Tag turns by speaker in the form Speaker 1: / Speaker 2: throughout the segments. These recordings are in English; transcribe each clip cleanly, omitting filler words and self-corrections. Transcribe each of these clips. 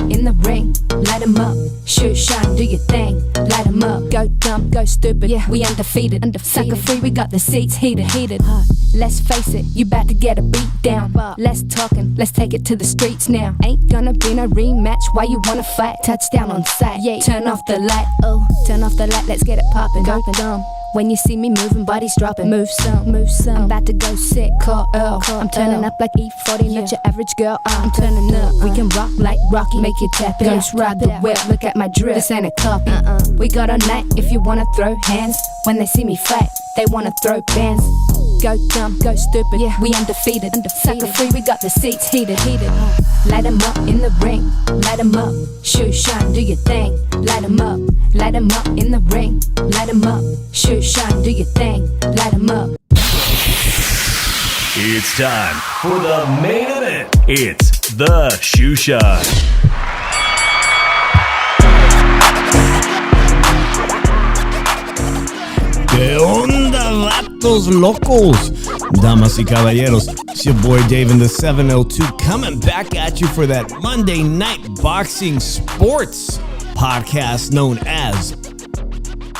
Speaker 1: in the ring. Light 'em up, shoot, shine, do your thing. Light 'em up, go dumb, go stupid. Yeah, we undefeated. Sucker free, we got the seats heated. Let's face it, you bout to get a beat down. Less talking, let's take it to the streets now. Ain't gonna be no rematch, why you wanna fight? Touchdown on sight, yeah. Turn off the light, oh, turn off the light, let's get it poppin'. Go dumb. When you see me moving, bodies dropping. Move some, move some. I'm about to go sick, call Earl. I'm turning up like E40, not your average girl. I'm turning up. We can rock like Rocky, make you tap it. Ghost ride the whip, look at my drip. This ain't a copy. We got a night if you wanna throw hands. When they see me fight, they wanna throw bands. Go dumb, go stupid, yeah, we undefeated. Sucker free, we got the seats heated. Light 'em up in the ring, light 'em up, shoot, shine, do your thing. Light 'em up in the ring. Light 'em up, shoot, shine, do your thing. Light 'em up.
Speaker 2: It's time for the main event. It's the Shoe Shot.
Speaker 3: ¿Qué onda, vatos locos? Damas y caballeros, it's your boy Dave in the 702 coming back at you for that Monday Night Boxing Sports podcast known as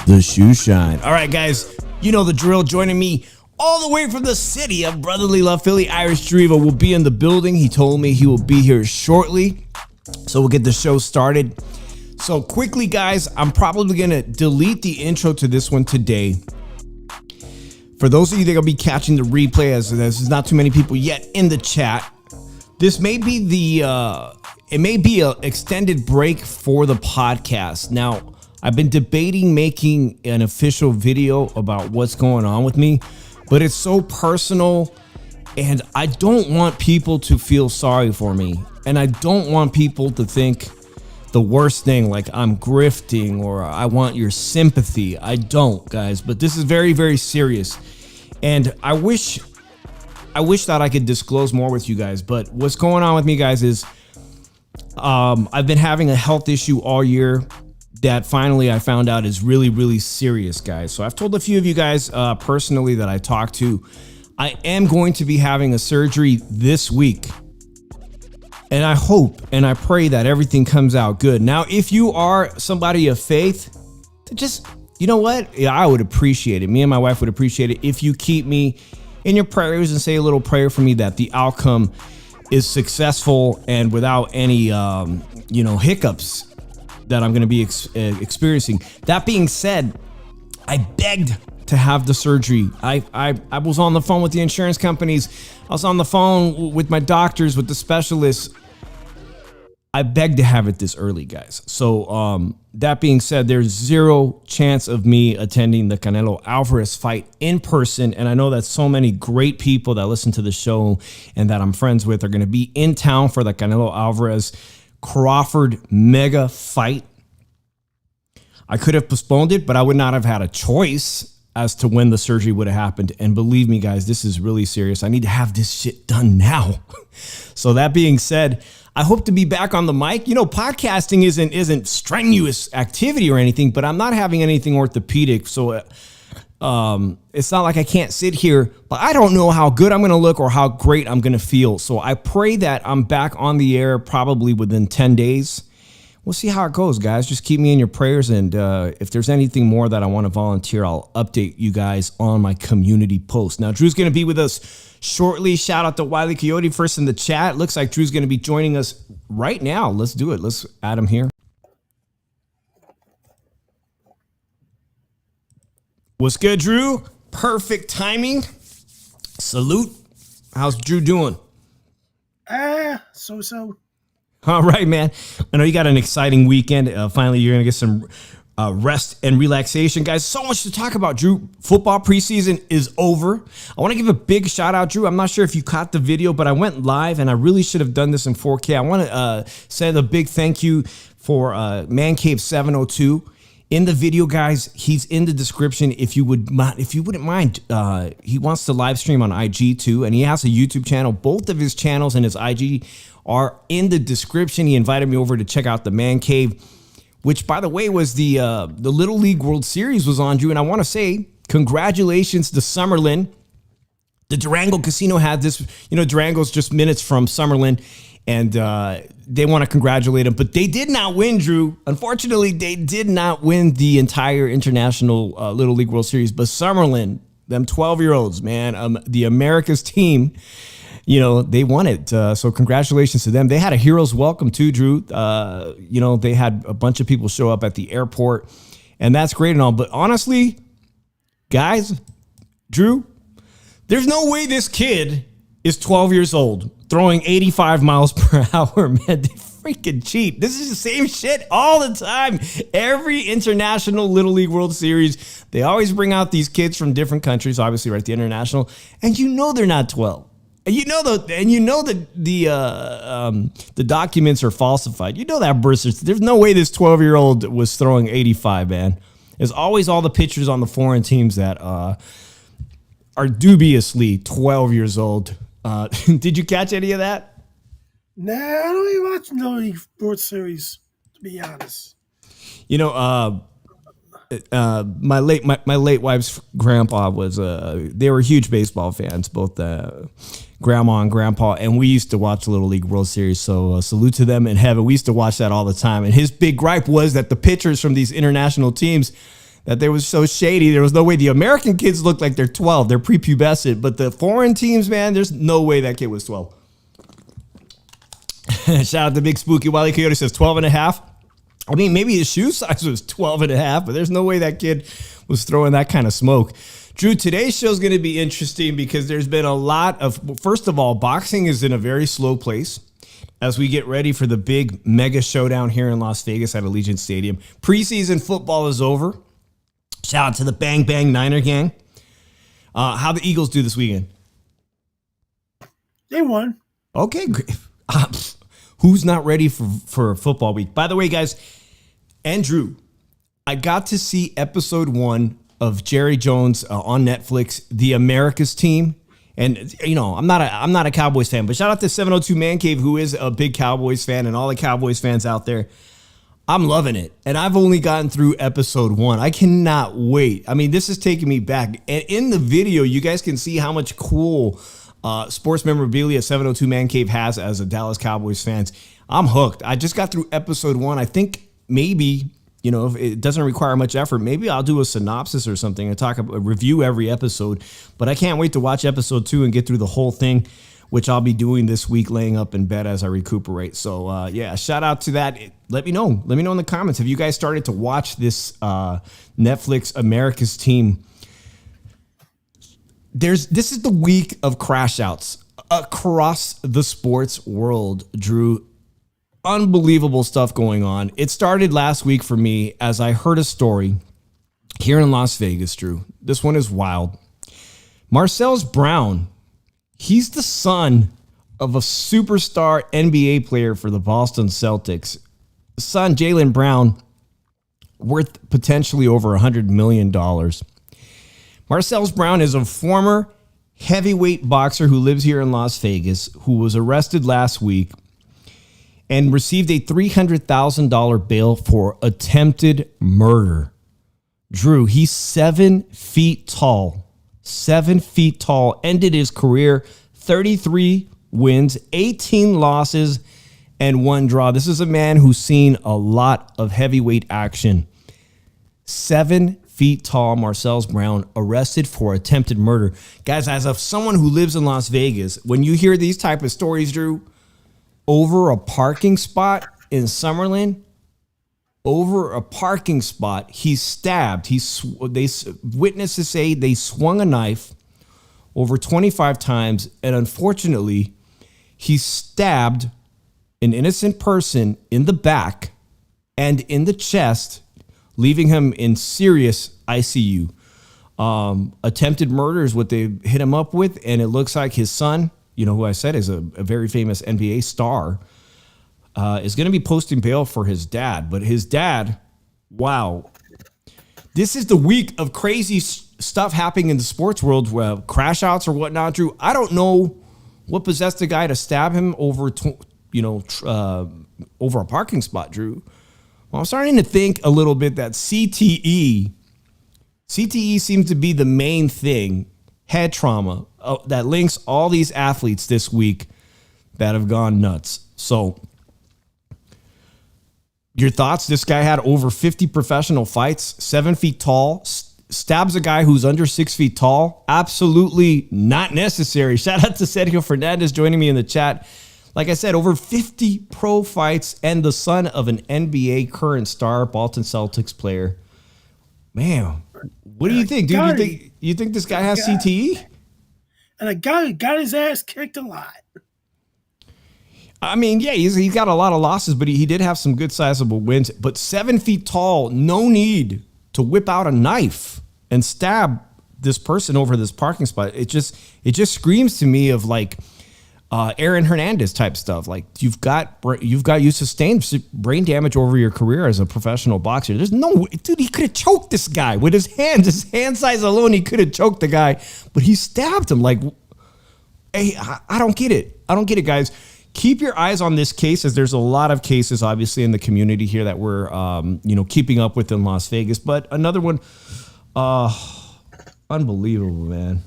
Speaker 3: The Shoe Shine. All right, guys, you know the drill. Joining me all the way from the city of brotherly love, Philly, Irish Driva will be in the building. He told me he will be here shortly, so we'll get the show started. So quickly, guys, I'm probably going to delete the intro to this one today. For those of you that will be catching the replay, as there's not too many people yet in the chat, this may be it may be an extended break for the podcast. Now, I've been debating making an official video about what's going on with me, but it's so personal, and I don't want people to feel sorry for me, and I don't want people to think the worst thing, like I'm grifting or I want your sympathy. I don't, guys, but this is very, very serious. And I wish that I could disclose more with you guys, but what's going on with me, guys, is I've been having a health issue all year that finally I found out is really, really serious, guys. So I've told a few of you guys personally that I talked to, I am going to be having a surgery this week. And I hope and I pray that everything comes out good. Now, if you are somebody of faith, just, you know what? Yeah, I would appreciate it. Me and my wife would appreciate it if you keep me in your prayers and say a little prayer for me that the outcome is successful and without any, hiccups that I'm going to be experiencing. That being said, I begged to have the surgery. I was on the phone with the insurance companies. I was on the phone with my doctors, with the specialists. I begged to have it this early, guys. So that being said, there's zero chance of me attending the Canelo Alvarez fight in person. And I know that so many great people that listen to the show and that I'm friends with are going to be in town for the Canelo Alvarez Crawford mega fight. I could have postponed it, but I would not have had a choice as to when the surgery would have happened. And believe me, guys, this is really serious. I need to have this shit done now. So that being said, I hope to be back on the mic. You know, podcasting isn't strenuous activity or anything, but I'm not having anything orthopedic. So it's not like I can't sit here, but I don't know how good I'm going to look or how great I'm going to feel. So I pray that I'm back on the air probably within 10 days. We'll see how it goes, guys. Just keep me in your prayers. And if there's anything more that I want to volunteer, I'll update you guys on my community post. Now, Drew's going to be with us shortly. Shout out to Wiley Coyote first in the chat. Looks like Drew's going to be joining us right now. Let's do it. Let's add him here. What's good, Drew? Perfect timing. Salute. How's Drew doing?
Speaker 4: So.
Speaker 3: All right, man. I know you got an exciting weekend. Finally, you're going to get some rest and relaxation. Guys, so much to talk about, Drew. Football preseason is over. I want to give a big shout out, Drew. I'm not sure if you caught the video, but I went live, and I really should have done this in 4K. I want to send a big thank you for Man Cave 702. In the video, guys, he's in the description. If you wouldn't mind, he wants to live stream on IG too, and he has a YouTube channel. Both of his channels and his IG are in the description. He invited me over to check out the Man Cave, which, by the way, was the Little League World Series was on, Drew. And I want to say congratulations to Summerlin. The Durango Casino had this. You know, Durango's just minutes from Summerlin. And they want to congratulate him, but they did not win, Drew. Unfortunately, they did not win the entire International Little League World Series. But Summerlin, them 12-year-olds, man, the America's team, they won it. So congratulations to them. They had a hero's welcome too, Drew. They had a bunch of people show up at the airport, and that's great and all. But honestly, guys, Drew, there's no way this kid is 12 years old throwing 85 miles per hour, man. They freaking cheat. This is the same shit all the time. Every International Little League World Series, they always bring out these kids from different countries, obviously, right? The International, and they're not 12. And the documents are falsified. That birth certificate. There's no way this 12-year-old was throwing 85, man. There's always all the pictures on the foreign teams that are dubiously 12 years old. Did you catch any of that?
Speaker 4: Nah, I don't even watch no League World Series, to be honest.
Speaker 3: My late wife's grandpa was they were huge baseball fans, both grandma and grandpa, and we used to watch the Little League World Series. So salute to them in heaven. We used to watch that all the time. And his big gripe was that the pitchers from these international teams, that they was so shady. There was no way. The American kids look like they're 12. They're prepubescent. But the foreign teams, man, there's no way that kid was 12. Shout out to Big Spooky. Wily Coyote says 12 and a half. I mean, maybe his shoe size was 12 and a half, but there's no way that kid was throwing that kind of smoke. Drew, today's show is going to be interesting because there's been a lot of, first of all, boxing is in a very slow place as we get ready for the big mega showdown here in Las Vegas at Allegiant Stadium. Preseason football is over. Shout out to the Bang Bang Niner gang. How the Eagles do this weekend?
Speaker 4: They won.
Speaker 3: Okay, great. Who's not ready for football week? By the way, guys, Andrew, I got to see episode 1 of Jerry Jones on Netflix, The America's Team. And, I'm not a Cowboys fan, but shout out to 702 Man Cave, who is a big Cowboys fan, and all the Cowboys fans out there. I'm loving it. And I've only gotten through episode 1. I cannot wait. I mean, this is taking me back. And in the video, you guys can see how much cool sports memorabilia 702 Man Cave has as a Dallas Cowboys fans. I'm hooked. I just got through episode 1. I think maybe, if it doesn't require much effort, maybe I'll do a synopsis or something and review every episode. But I can't wait to watch episode 2 and get through the whole thing, which I'll be doing this week, laying up in bed as I recuperate. So, shout out to that. Let me know. Let me know in the comments. Have you guys started to watch this Netflix America's Team? This is the week of Crashouts across the sports world, Drew. Unbelievable stuff going on. It started last week for me as I heard a story here in Las Vegas, Drew. This one is wild. Marcellus Brown, he's the son of a superstar NBA player for the Boston Celtics. Son, Jaylen Brown, worth potentially over $100 million. Marcellus Brown is a former heavyweight boxer who lives here in Las Vegas, who was arrested last week and received a $300,000 bail for attempted murder. Drew, he's 7 feet tall. 7 feet tall, ended his career 33 wins, 18 losses, and 1 draw. This is a man who's seen a lot of heavyweight action. 7 feet tall, Marcellus Brown, arrested for attempted murder. Guys, as of someone who lives in Las Vegas, when you hear these type of stories, Drew, over a parking spot in Summerlin, he's stabbed. Witnesses say they swung a knife over 25 times, and unfortunately, he stabbed an innocent person in the back and in the chest, leaving him in serious ICU. Attempted murder is what they hit him up with, and it looks like his son, who I said is a very famous NBA star, is going to be posting bail for his dad. But his dad, wow. This is the week of crazy stuff happening in the sports world, where crashouts or whatnot, Drew. I don't know what possessed the guy to stab him over a parking spot, Drew. Well, I'm starting to think a little bit that CTE seems to be the main thing, head trauma, that links all these athletes this week that have gone nuts. So your thoughts? This guy had over 50 professional fights, 7 feet tall, stabs a guy who's under 6 feet tall. Absolutely not necessary. Shout out to Sergio Fernandez joining me in the chat. Like I said, over 50 pro fights and the son of an NBA current star, Boston Celtics player. Man, what do you think, dude? You think this guy has CTE?
Speaker 4: And a guy who got his ass kicked a lot.
Speaker 3: I mean, yeah, he's got a lot of losses, but he did have some good sizable wins. But 7 feet tall, no need to whip out a knife and stab this person over this parking spot. It just screams to me of like Aaron Hernandez type stuff. Like you sustained brain damage over your career as a professional boxer. There's no dude. He could have choked this guy with his hands. His hand size alone, he could have choked the guy, but he stabbed him. Like, hey, I don't get it. I don't get it, guys. Keep your eyes on this case, as there's a lot of cases, obviously, in the community here that we're, keeping up with in Las Vegas. But another one, unbelievable, man.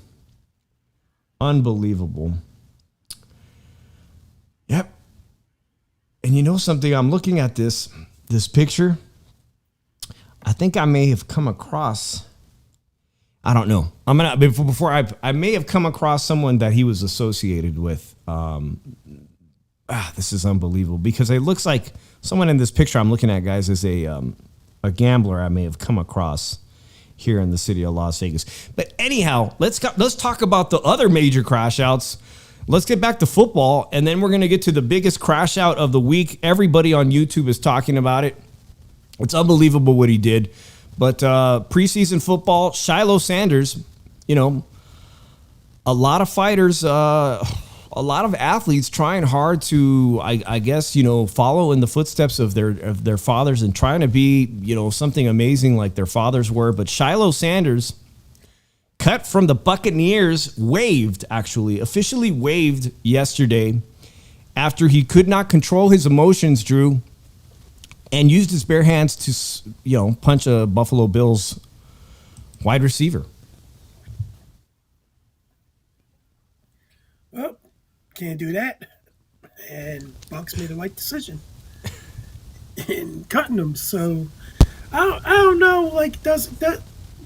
Speaker 3: Unbelievable. Yep. And you know something? I'm looking at this picture. I think I may have come across. I don't know. I may have come across someone that he was associated with. This is unbelievable because it looks like someone in this picture I'm looking at, guys, is a gambler I may have come across here in the city of Las Vegas. But anyhow, let's talk about the other major crash outs. Let's get back to football, and then we're going to get to the biggest crash out of the week. Everybody on YouTube is talking about it. It's unbelievable what he did. But preseason football, Shilo Sanders, a lot of fighters, a lot of athletes trying hard to, I guess, follow in the footsteps of their fathers and trying to be, something amazing like their fathers were. But Shilo Sanders, cut from the Buccaneers, officially waived yesterday after he could not control his emotions, Drew, and used his bare hands to, punch a Buffalo Bills wide receiver.
Speaker 4: Well, can't do that. And Bucks made the right decision in cutting him. So I don't know. Like,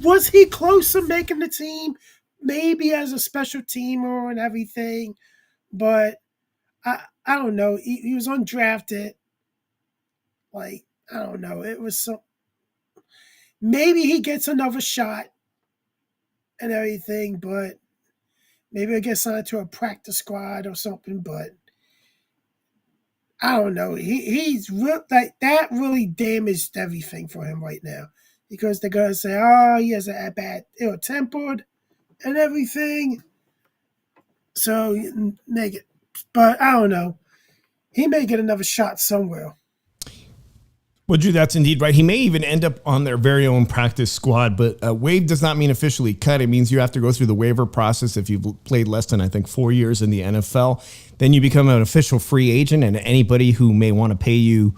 Speaker 4: was he close to making the team? Maybe as a special teamer and everything, but I don't know. He was undrafted. Like, I don't know. It was so. Maybe he gets another shot and everything, but maybe he'll get signed to a practice squad or something. But I don't know. He's that really damaged everything for him right now because they're gonna say, "Oh, he has a bad, ill-tempered and everything." So make it. But I don't know. He may get another shot somewhere.
Speaker 3: Well, Drew, that's indeed right. He may even end up on their very own practice squad, but waived does not mean officially cut. It means you have to go through the waiver process. If you've played less than, 4 years in the NFL, then you become an official free agent, and anybody who may want to pay you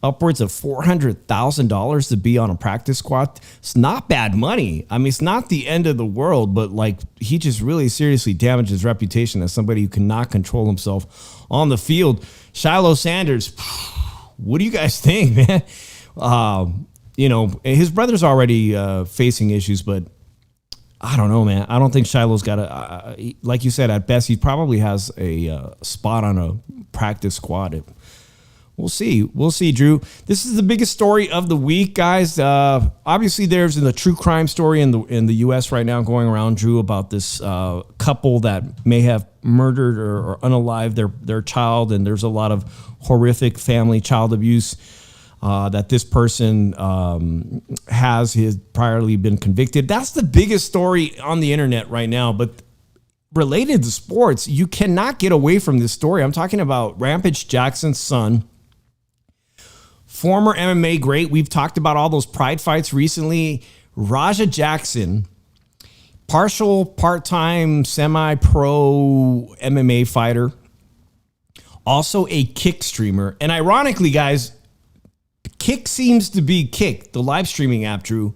Speaker 3: upwards of $400,000 to be on a practice squad, it's not bad money. I mean, it's not the end of the world, but he just really seriously damaged his reputation as somebody who cannot control himself on the field. Shilo Sanders, what do you guys think, man? His brother's already facing issues, but I don't know, man. I don't think Shiloh's got like you said, at best, he probably has a spot on a practice squad. We'll see. We'll see, Drew. This is the biggest story of the week, guys. Obviously, there's the true crime story in the U.S. right now going around, Drew, about this couple that may have murdered or unalived their child, and there's a lot of horrific family child abuse that this person has priorly been convicted. That's the biggest story on the internet right now, but related to sports, you cannot get away from this story. I'm talking about Rampage Jackson's son, former MMA great. We've talked about all those pride fights recently. Raja Jackson, part-time, semi-pro MMA fighter, also a Kick streamer. And ironically, guys, Kick seems to be Kick, the live streaming app, Drew.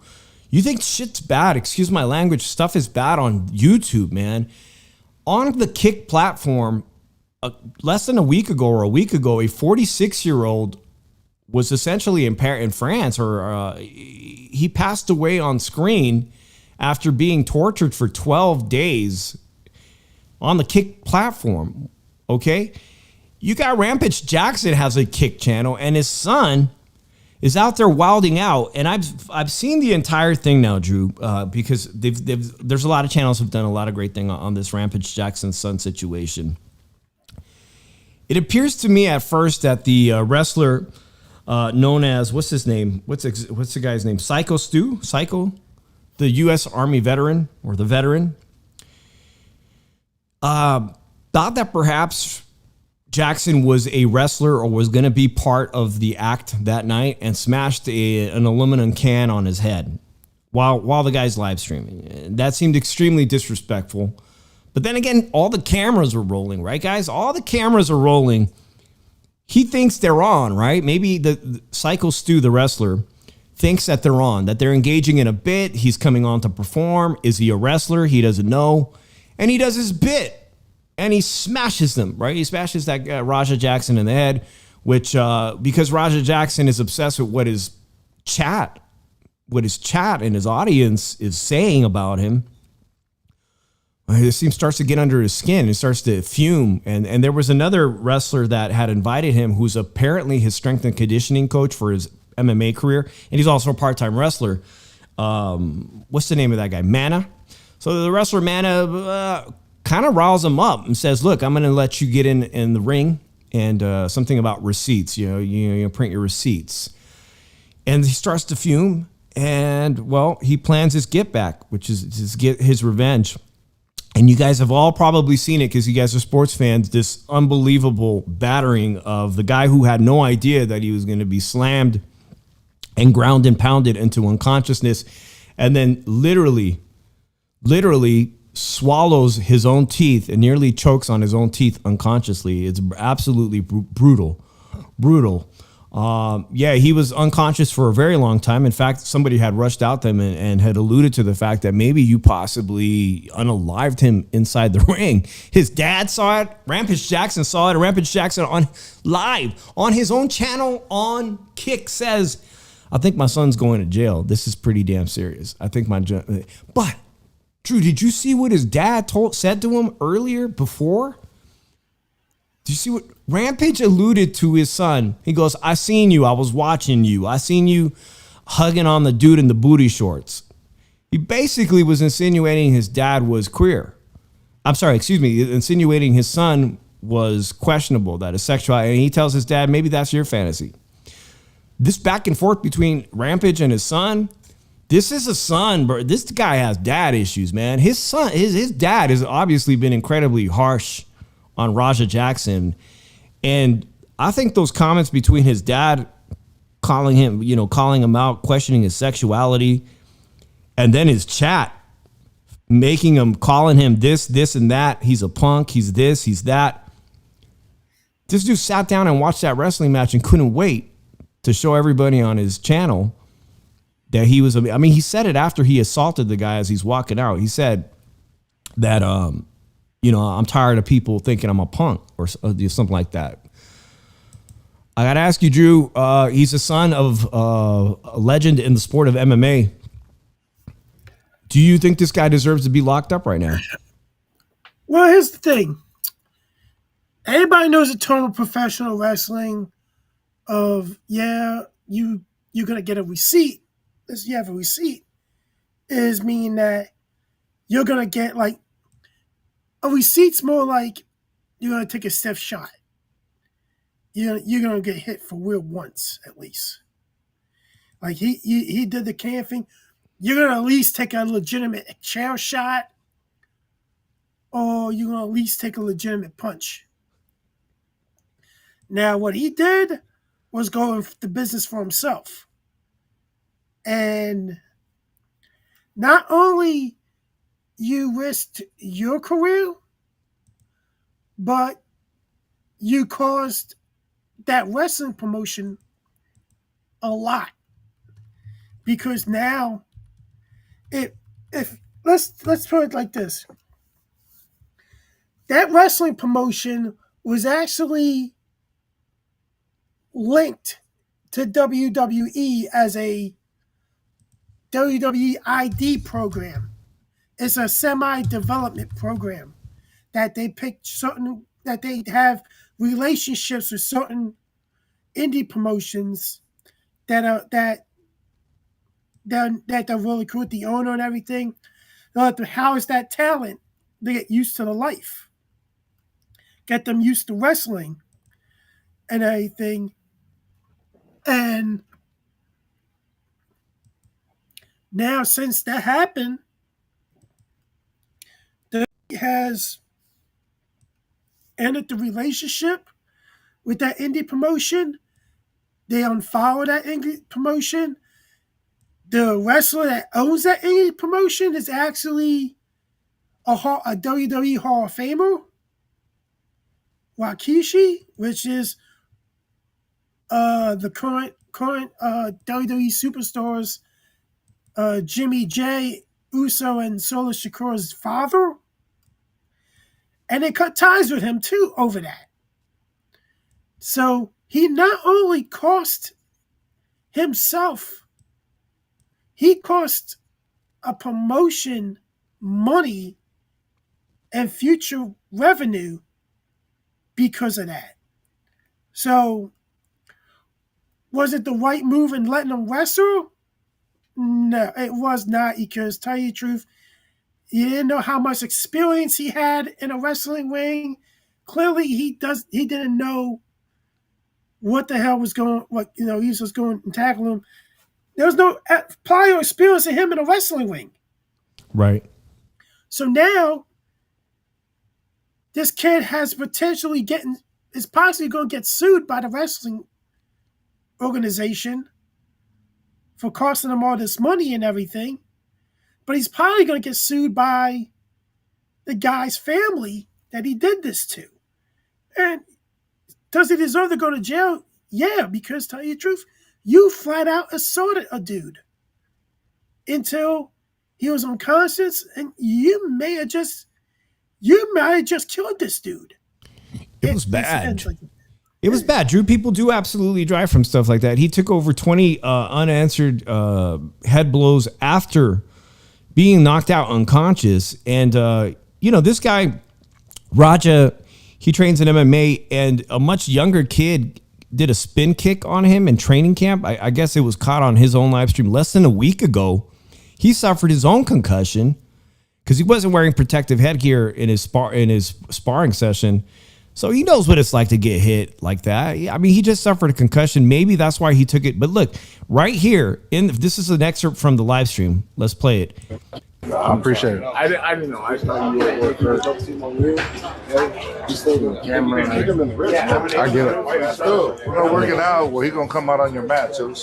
Speaker 3: You think shit's bad, excuse my language, stuff is bad on YouTube, man. On the Kick platform, less than a week ago, a 46-year-old was essentially impaired in France, or he passed away on screen after being tortured for 12 days on the Kick platform. Okay, you got Rampage Jackson has a Kick channel, and his son is out there wilding out. And I've seen the entire thing now, Drew, because there's a lot of channels have done a lot of great thing on this Rampage Jackson son situation. It appears to me at first that the wrestler known as, what's his name? What's the guy's name? Psycho, the U.S. Army veteran, or the veteran, thought that perhaps Jackson was a wrestler or was going to be part of the act that night, and smashed an aluminum can on his head while the guy's live streaming. That seemed extremely disrespectful. But then again, all the cameras were rolling, right, guys? All the cameras are rolling. He thinks they're on, right? Maybe the Psycho Stu, the wrestler, thinks that they're on, that they're engaging in a bit. He's coming on to perform. Is he a wrestler? He doesn't know. And he does his bit. And he smashes them, right? He smashes that Raja Jackson in the head, which, because Raja Jackson is obsessed with what his chat and his audience is saying about him, this team starts to get under his skin. It starts to fume. And there was another wrestler that had invited him, who's apparently his strength and conditioning coach for his MMA career. And he's also a part-time wrestler. What's the name of that guy? Mana. So the wrestler Mana kind of riles him up and says, look, I'm going to let you get in the ring, and something about receipts, you print your receipts. And he starts to fume. And, well, he plans his get back, which is get his revenge. And you guys have all probably seen it because you guys are sports fans, this unbelievable battering of the guy who had no idea that he was going to be slammed and ground and pounded into unconsciousness, and then literally swallows his own teeth and nearly chokes on his own teeth unconsciously. It's absolutely brutal. He was unconscious for a very long time. In fact, somebody had rushed out to him and had alluded to the fact that maybe you possibly unalived him inside the ring. His dad saw it. Rampage Jackson saw it. Rampage Jackson on live on his own channel on Kick says, I think my son's going to jail. This is pretty damn serious. But Drew, did you see what his dad said to him earlier before? Do you see what Rampage alluded to his son? He goes, I seen you. I was watching you. I seen you hugging on the dude in the booty shorts. He basically was insinuating his dad was queer. Insinuating his son was questionable, that his sexuality. And he tells his dad, maybe that's your fantasy. This back and forth between Rampage and his son, this is a son, bro. This guy has dad issues, man. His son, his dad has obviously been incredibly harsh on Raja Jackson. And I think those comments between his dad calling him out, questioning his sexuality, and then his chat calling him this and that. He's a punk. He's this, he's that. This dude sat down and watched that wrestling match and couldn't wait to show everybody on his channel that he was, he said it after he assaulted the guy as he's walking out. He said that, I'm tired of people thinking I'm a punk or something like that. I got to ask you, Drew, he's the son of a legend in the sport of MMA. Do you think this guy deserves to be locked up right now?
Speaker 4: Well, here's the thing. Everybody knows the term of professional wrestling of, you're going to get a receipt. You have a receipt is mean that you're going to get like, a receipt's more like you're going to take a stiff shot. You're going to get hit for real once, at least. Like he did the can thing. You're going to at least take a legitimate chair shot, or you're going to at least take a legitimate punch. Now, what he did was go into the business for himself. And not only you risked your career, but you caused that wrestling promotion a lot. Because now, if let's put it like this. That wrestling promotion was actually linked to WWE as a WWE ID program. It's a semi-development program that they pick that they have relationships with certain indie promotions that they'll recruit the owner and everything. They'll have to house that talent to get used to the life, get them used to wrestling and everything. And now, since that happened, he has ended the relationship with that indie promotion. They unfollow that indie promotion. The wrestler that owns that indie promotion is actually a WWE Hall of Famer, Wakishi, which is the current WWE superstars Jimmy J, Uso, and Solo Sikora's father. And they cut ties with him too over that. So he not only cost himself, he cost a promotion money and future revenue because of that. So was it the right move in letting him wrestle? No, it was not, because tell you the truth, you didn't know how much experience he had in a wrestling ring. Clearly he didn't know what the hell was going, he was just going and tackle him. There was no prior experience of him in a wrestling ring.
Speaker 3: Right.
Speaker 4: So now this kid is possibly going to get sued by the wrestling organization for costing him all this money and everything. But he's probably going to get sued by the guy's family that he did this to. And does he deserve to go to jail? Yeah, because tell you the truth, you flat out assaulted a dude until he was unconscious, and you may have just killed this dude.
Speaker 3: It was bad. It was bad. Drew, people do absolutely drive from stuff like that. He took over 20 unanswered head blows after being knocked out unconscious. And, this guy, Raja, he trains in MMA, and a much younger kid did a spin kick on him in training camp. I guess it was caught on his own live stream less than a week ago. He suffered his own concussion because he wasn't wearing protective headgear in his sparring session. So he knows what it's like to get hit like that. I mean, he just suffered a concussion. Maybe that's why he took it. But look, right here, this is an excerpt from the live stream. Let's play it.
Speaker 5: I appreciate it.
Speaker 6: I didn't know. I thought you were at work. Camera.
Speaker 5: I get it. We're working out. Well, he's going to come out on your mat, too.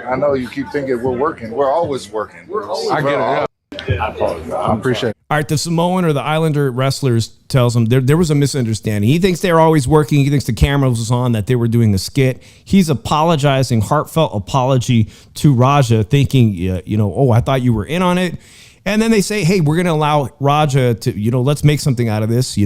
Speaker 5: I know you keep thinking we're working. We're always working. I get it. Yeah. I appreciate it.
Speaker 3: All right, the Samoan or the Islander wrestlers tells him there was a misunderstanding. He thinks they're always working. He thinks the camera was on, that they were doing the skit. He's apologizing, heartfelt apology to Raja, thinking, I thought you were in on it. And then they say, hey, we're going to allow Raja to, let's make something out of this,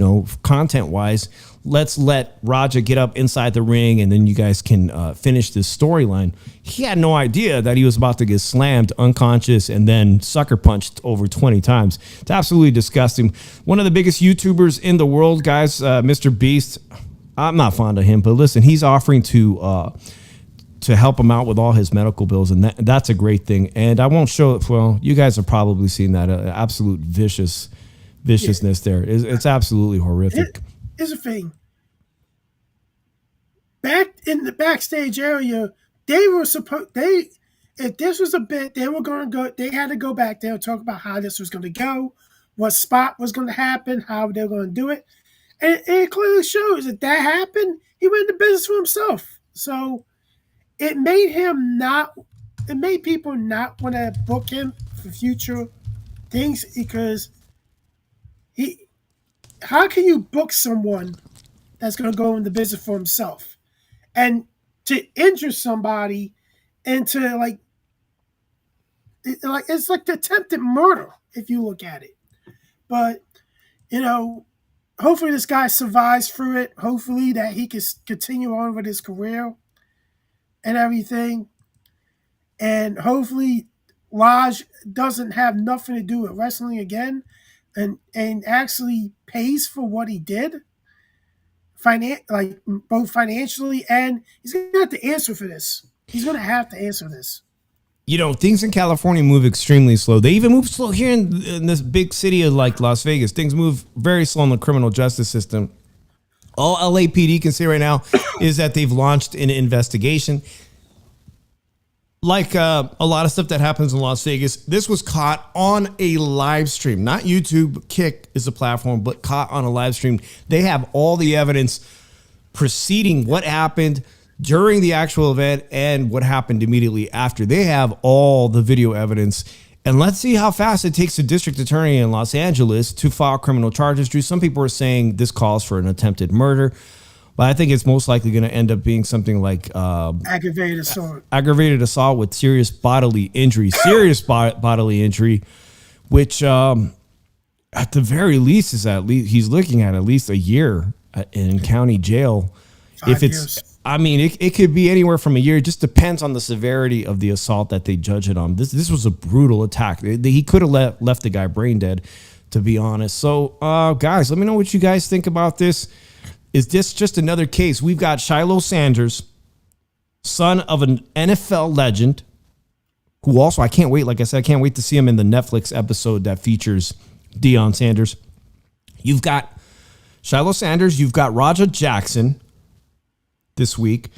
Speaker 3: content-wise. Let's let Raja get up inside the ring, and then you guys can finish this storyline. He had no idea that he was about to get slammed, unconscious, and then sucker punched over 20 times. It's absolutely disgusting. One of the biggest YouTubers in the world, guys, Mr. Beast. I'm not fond of him, but listen, he's offering to help him out with all his medical bills, and that's a great thing. And I won't show it. Well, you guys have probably seen that absolute viciousness there. It's absolutely horrific.
Speaker 4: Here's the thing. Back in the backstage area, if this was a bit, they were going to go. They had to go back there and talk about how this was going to go, what spot was going to happen, how they're going to do it, and it clearly shows that happened. He went into business for himself, so it made people not want to book him for future things, because how can you book someone that's going to go into business for himself and to injure somebody into it's like the attempted murder if you look at it. But hopefully this guy survives through it. Hopefully that he can continue on with his career and everything. And hopefully Raj doesn't have nothing to do with wrestling again and actually pays for what he did. Like both financially, and he's gonna have to answer for this. He's gonna have to answer this.
Speaker 3: Things in California move extremely slow. They even move slow here in this big city of like Las Vegas. Things move very slow in the criminal justice system. All LAPD can say right now is that they've launched an investigation. Like a lot of stuff that happens in Las Vegas, this was caught on a live stream. Not YouTube. Kick is the platform, but caught on a live stream. They have all the evidence preceding what happened during the actual event and what happened immediately after. They have all the video evidence. And let's see how fast it takes the district attorney in Los Angeles to file criminal charges. Drew, some people are saying this calls for an attempted murder, but I think it's most likely going to end up being something like
Speaker 4: aggravated
Speaker 3: assault with serious bodily injury, bodily injury, which at the very least he's looking at least a year in county jail.
Speaker 4: 5 years.
Speaker 3: It could be anywhere from a year. It just depends on the severity of the assault that they judge it on. This was a brutal attack. He could have left the guy brain dead, to be honest. So, guys, let me know what you guys think about this. Is this just another case? We've got Shilo Sanders, son of an NFL legend, who also, I can't wait, like I said, I can't wait to see him in the Netflix episode that features Deion Sanders. You've got Shilo Sanders, you've got Roger Jackson this week.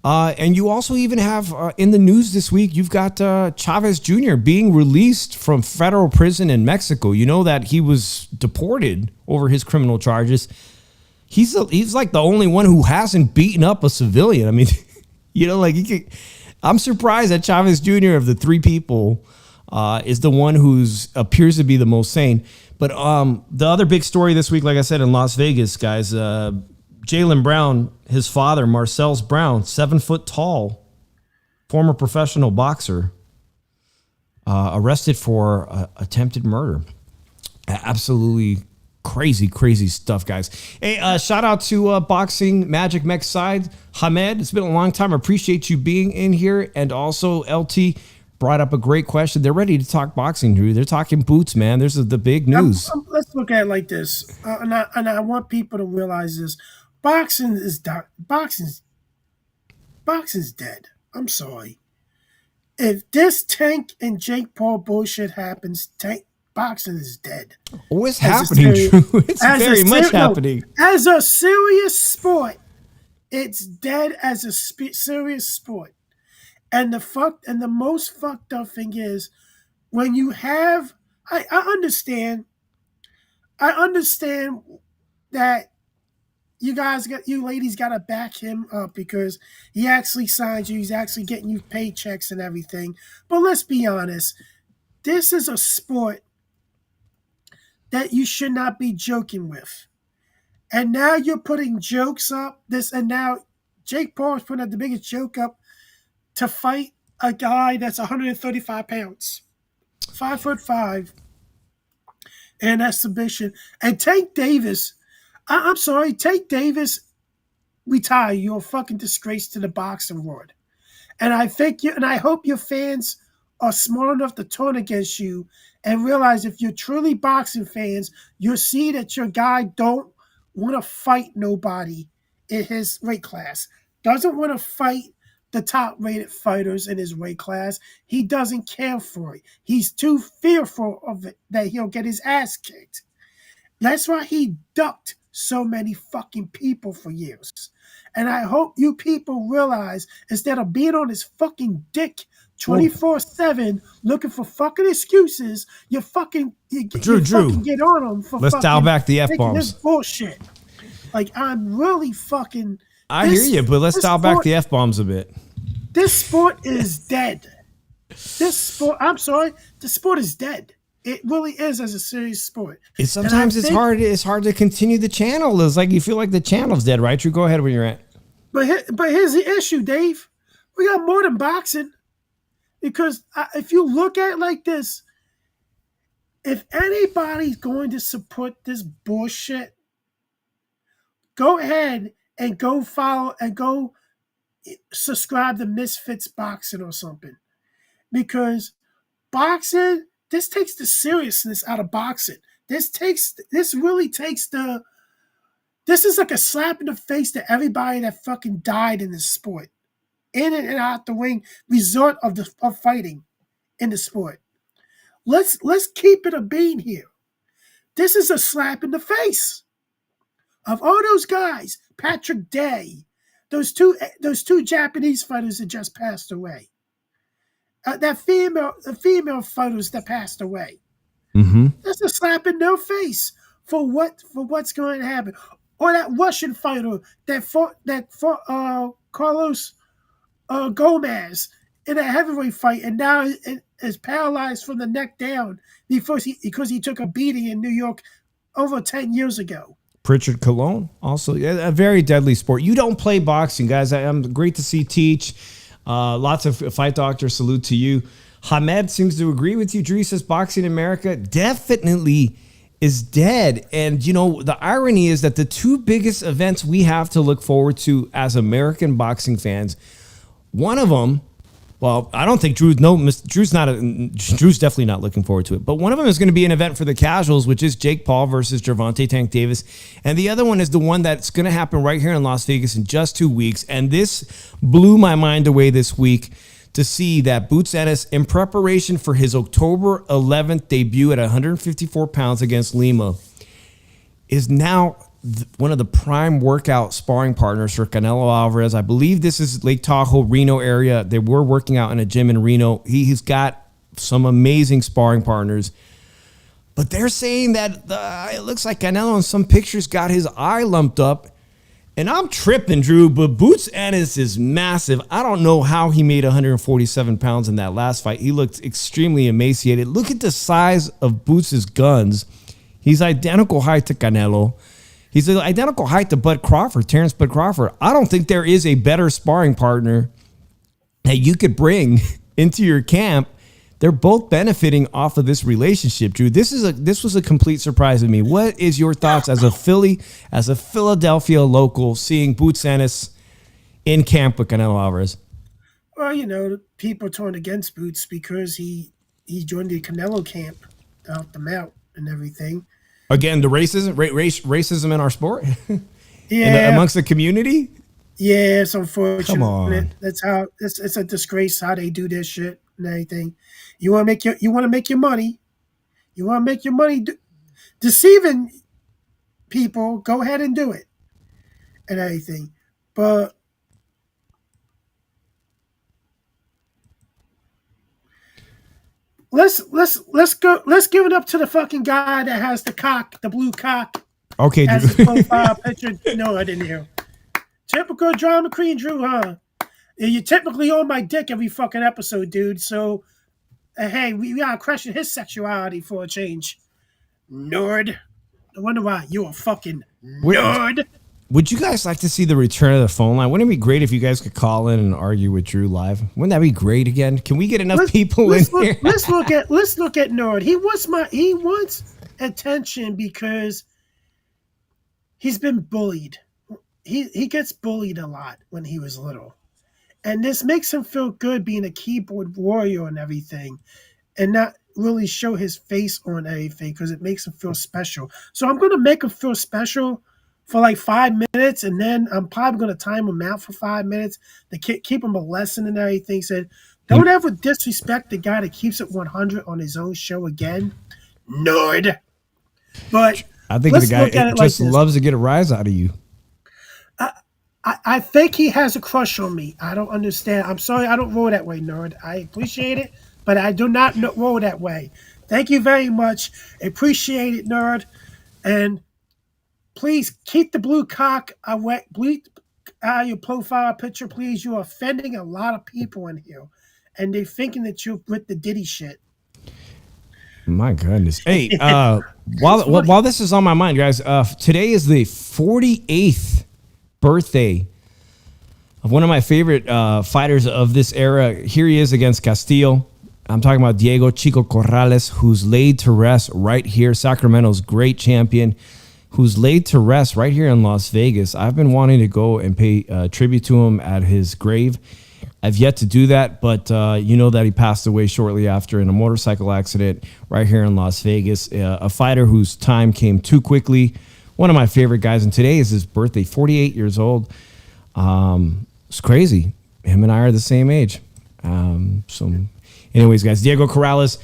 Speaker 3: And you also even have in the news this week, you've got Chavez Jr. being released from federal prison in Mexico. You know that he was deported over his criminal charges. He's like the only one who hasn't beaten up a civilian. I mean, I'm surprised that Chavez Jr. of the three people is the one who's appears to be the most sane. But the other big story this week, like I said, in Las Vegas, guys, Jaylen Brown, his father, Marcel's Brown, 7 foot tall, former professional boxer, arrested for attempted murder. Absolutely crazy stuff, guys. Hey, shout out to Boxing Magic Mech Side, Hamed. It's been a long time. I appreciate you being in here. And also, LT brought up a great question. They're ready to talk boxing, Drew. They're talking boots, man. There's the big news.
Speaker 4: Let's look at it like this. And I want people to realize this. Boxing is boxing's dead. I'm sorry. If this Tank and Jake Paul bullshit happens, boxing is dead.
Speaker 3: Oh, it's happening, Drew. It's very much happening.
Speaker 4: As a serious sport, it's dead as a serious sport. And the most fucked up thing is when you have. I understand that. You ladies got to back him up because he actually signed you. He's actually getting you paychecks and everything. But let's be honest. This is a sport that you should not be joking with. And now you're putting jokes up. And now Jake Paul is putting the biggest joke up to fight a guy that's 135 pounds, 5'5", and that's submission. And Tank Davis. I'm sorry, Tank Davis, retire. You're a fucking disgrace to the boxing world. And I hope your fans are smart enough to turn against you and realize if you're truly boxing fans, you'll see that your guy don't want to fight nobody in his weight class. Doesn't want to fight the top-rated fighters in his weight class. He doesn't care for it. He's too fearful of it that he'll get his ass kicked. That's why he ducked so many fucking people for years. And I hope you people realize instead of being on his fucking dick 24/7 looking for fucking excuses, you fucking fucking get on him for
Speaker 3: let's dial back the F-bombs.
Speaker 4: This bullshit. Like I'm really fucking
Speaker 3: I hear you, but let's dial back the F-bombs a bit.
Speaker 4: This sport is dead. I'm sorry, the sport is dead. It really is as a serious sport.
Speaker 3: It's hard to continue the channel. It's like you feel like the channel's dead, right? Drew, go ahead when you're at.
Speaker 4: But here's the issue, Dave. We got more than boxing. Because if you look at it like this, if anybody's going to support this bullshit, go ahead and go follow and go subscribe to Misfits Boxing or something. Because boxing, this takes the seriousness out of boxing. This really takes this is like a slap in the face to everybody that fucking died in this sport. In and out the ring, resort of fighting in the sport. Let's keep it a bean here. This is a slap in the face of all those guys. Patrick Day, those two Japanese fighters that just passed away. The female fighters that passed away.
Speaker 3: Mm-hmm.
Speaker 4: That's a slap in their face for what's going to happen. Or that Russian fighter that fought Carlos Gomez in a heavyweight fight, and now is paralyzed from the neck down because he took a beating in New York over 10 years ago.
Speaker 3: Pritchard Colon, also a very deadly sport. You don't play boxing, guys. I'm great to see Teach. Lots of Fight Doctor, salute to you. Hamed seems to agree with you. Drew says boxing in America definitely is dead. And, you know, the irony is that the two biggest events we have to look forward to as American boxing fans, one of them, well, I don't think Drew's definitely not looking forward to it. But one of them is going to be an event for the casuals, which is Jake Paul versus Gervonta Tank Davis. And the other one is the one that's going to happen right here in Las Vegas in just 2 weeks. And this blew my mind away this week to see that Boots Ennis, in preparation for his October 11th debut at 154 pounds against Lima, is now one of the prime workout sparring partners for Canelo Alvarez. I believe this is Lake Tahoe, Reno area. They were working out in a gym in Reno. He's got some amazing sparring partners. But they're saying that it looks like Canelo in some pictures got his eye lumped up. And I'm tripping, Drew, but Boots Ennis is massive. I don't know how he made 147 pounds in that last fight. He looked extremely emaciated. Look at the size of Boots' guns. He's identical height to Canelo. He's the identical height to Terrence Bud Crawford. I don't think there is a better sparring partner that you could bring into your camp. They're both benefiting off of this relationship, Drew. This was a complete surprise to me. What is your thoughts as a Philadelphia local, seeing Boots Ennis in camp with Canelo Alvarez?
Speaker 4: Well, you know, people turned against Boots because he joined the Canelo camp to help them out and everything.
Speaker 3: Again, the racism in our sport?
Speaker 4: Yeah.
Speaker 3: Amongst the community?
Speaker 4: Yeah, it's unfortunate.
Speaker 3: Come on.
Speaker 4: That's how it's a disgrace how they do this shit and everything. You want to make your money. You want to make your money deceiving people, go ahead and do it and everything. But let's give it up to the fucking guy that has the blue cock.
Speaker 3: Okay,
Speaker 4: as
Speaker 3: Drew.
Speaker 4: his profile picture. No, I didn't hear. Typical drama queen, Drew, huh? You typically on my dick every fucking episode, dude. So, hey, we gotta question his sexuality for a change. Nerd. I wonder why you're a fucking nerd.
Speaker 3: Would you guys like to see the return of the phone line? Wouldn't it be great if you guys could call in and argue with Drew live? Wouldn't that be great again? Can we get enough people in here?
Speaker 4: Let's look at Nerd. He wants attention because he's been bullied. He gets bullied a lot when he was little. And this makes him feel good being a keyboard warrior and everything and not really show his face on anything because it makes him feel special. So I'm going to make him feel special for like 5 minutes, and then I'm probably going to time him out for 5 minutes to keep him a lesson and everything. Said, don't ever disrespect the guy that keeps it 100 on his own show again. Nerd. But
Speaker 3: I think the guy just loves to get a rise out of you.
Speaker 4: I think he has a crush on me. I don't understand. I'm sorry, I don't roll that way, Nerd. I appreciate it, but I do not roll that way. Thank you very much. Appreciate it, Nerd. And please keep the blue cock away. Bleep your profile picture, please. You're offending a lot of people in here, and they're thinking that you're with the Diddy shit.
Speaker 3: My goodness. Hey, while this is on my mind, guys, today is the 48th birthday of one of my favorite fighters of this era. Here he is against Castillo. I'm talking about Diego Chico Corrales, who's laid to rest right here. Sacramento's great champion. who's laid to rest right here in Las Vegas. I've been wanting to go and pay tribute to him at his grave. I've yet to do that, but you know that he passed away shortly after in a motorcycle accident right here in Las Vegas. A fighter whose time came too quickly. One of my favorite guys, and today is his birthday, 48 years old. It's crazy. Him and I are the same age. So anyways, guys, Diego Corrales,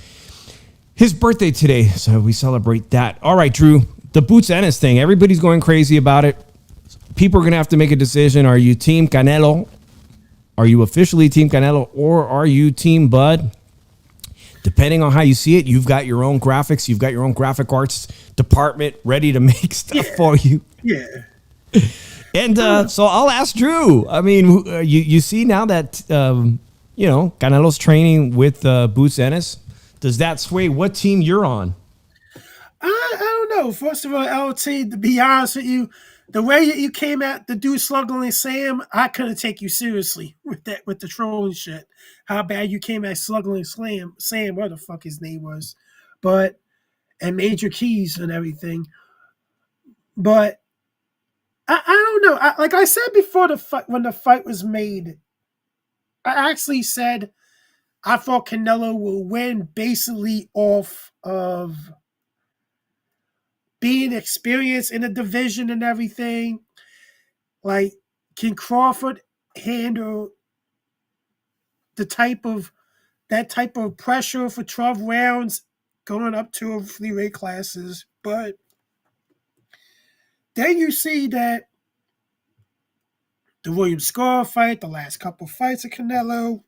Speaker 3: his birthday today, so we celebrate that. All right, Drew, the Boots Ennis thing. Everybody's going crazy about it. People are going to have to make a decision. Are you Team Canelo? Are you officially Team Canelo, or are you Team Bud? Depending on how you see it, you've got your own graphics. You've got your own graphic arts department ready to make stuff for you.
Speaker 4: Yeah.
Speaker 3: And so I'll ask Drew. I mean, you see now that, Canelo's training with Boots Ennis. Does that sway what team you're on?
Speaker 4: I don't know. First of all, LT, to be honest with you, the way that you came at the dude Sluggling Sam, I couldn't take you seriously with the trolling shit. How bad you came at Sluggling Sam, what the fuck his name was. And Major Keys and everything. But I don't know. Like I said before the fight, when the fight was made, I actually said I thought Canelo will win basically off of being experienced in the division and everything. Like, can Crawford handle that type of pressure for 12 rounds going up to 3 weight classes? But then you see that the William Scar fight, the last couple fights of Canelo's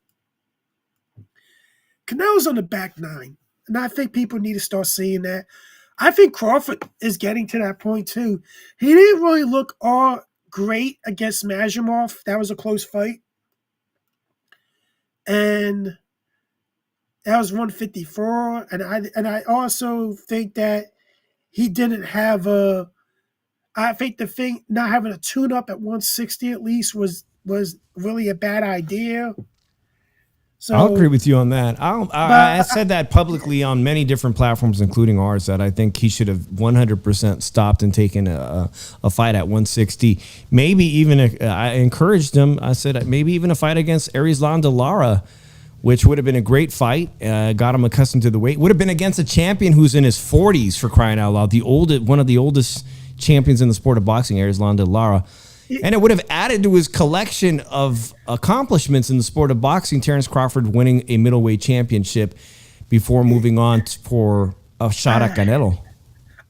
Speaker 4: on the back nine. And I think people need to start seeing that. I think Crawford is getting to that point too. He didn't really look all great against Majimov. That was a close fight. And that was 154. And I also think that he didn't have I think the thing not having a tune-up at 160 at least was really a bad idea. So
Speaker 3: I'll agree with you on that. I said that publicly on many different platforms, including ours, that I think he should have 100% stopped and taken a fight at 160. Maybe even I encouraged him. I said maybe even a fight against Arislan de Lara, which would have been a great fight. Got him accustomed to the weight. Would have been against a champion who's in his 40s, for crying out loud. One of the oldest champions in the sport of boxing, Arislan de Lara. And it would have added to his collection of accomplishments in the sport of boxing, Terrence Crawford winning a middleweight championship before moving on for a shot at Canelo.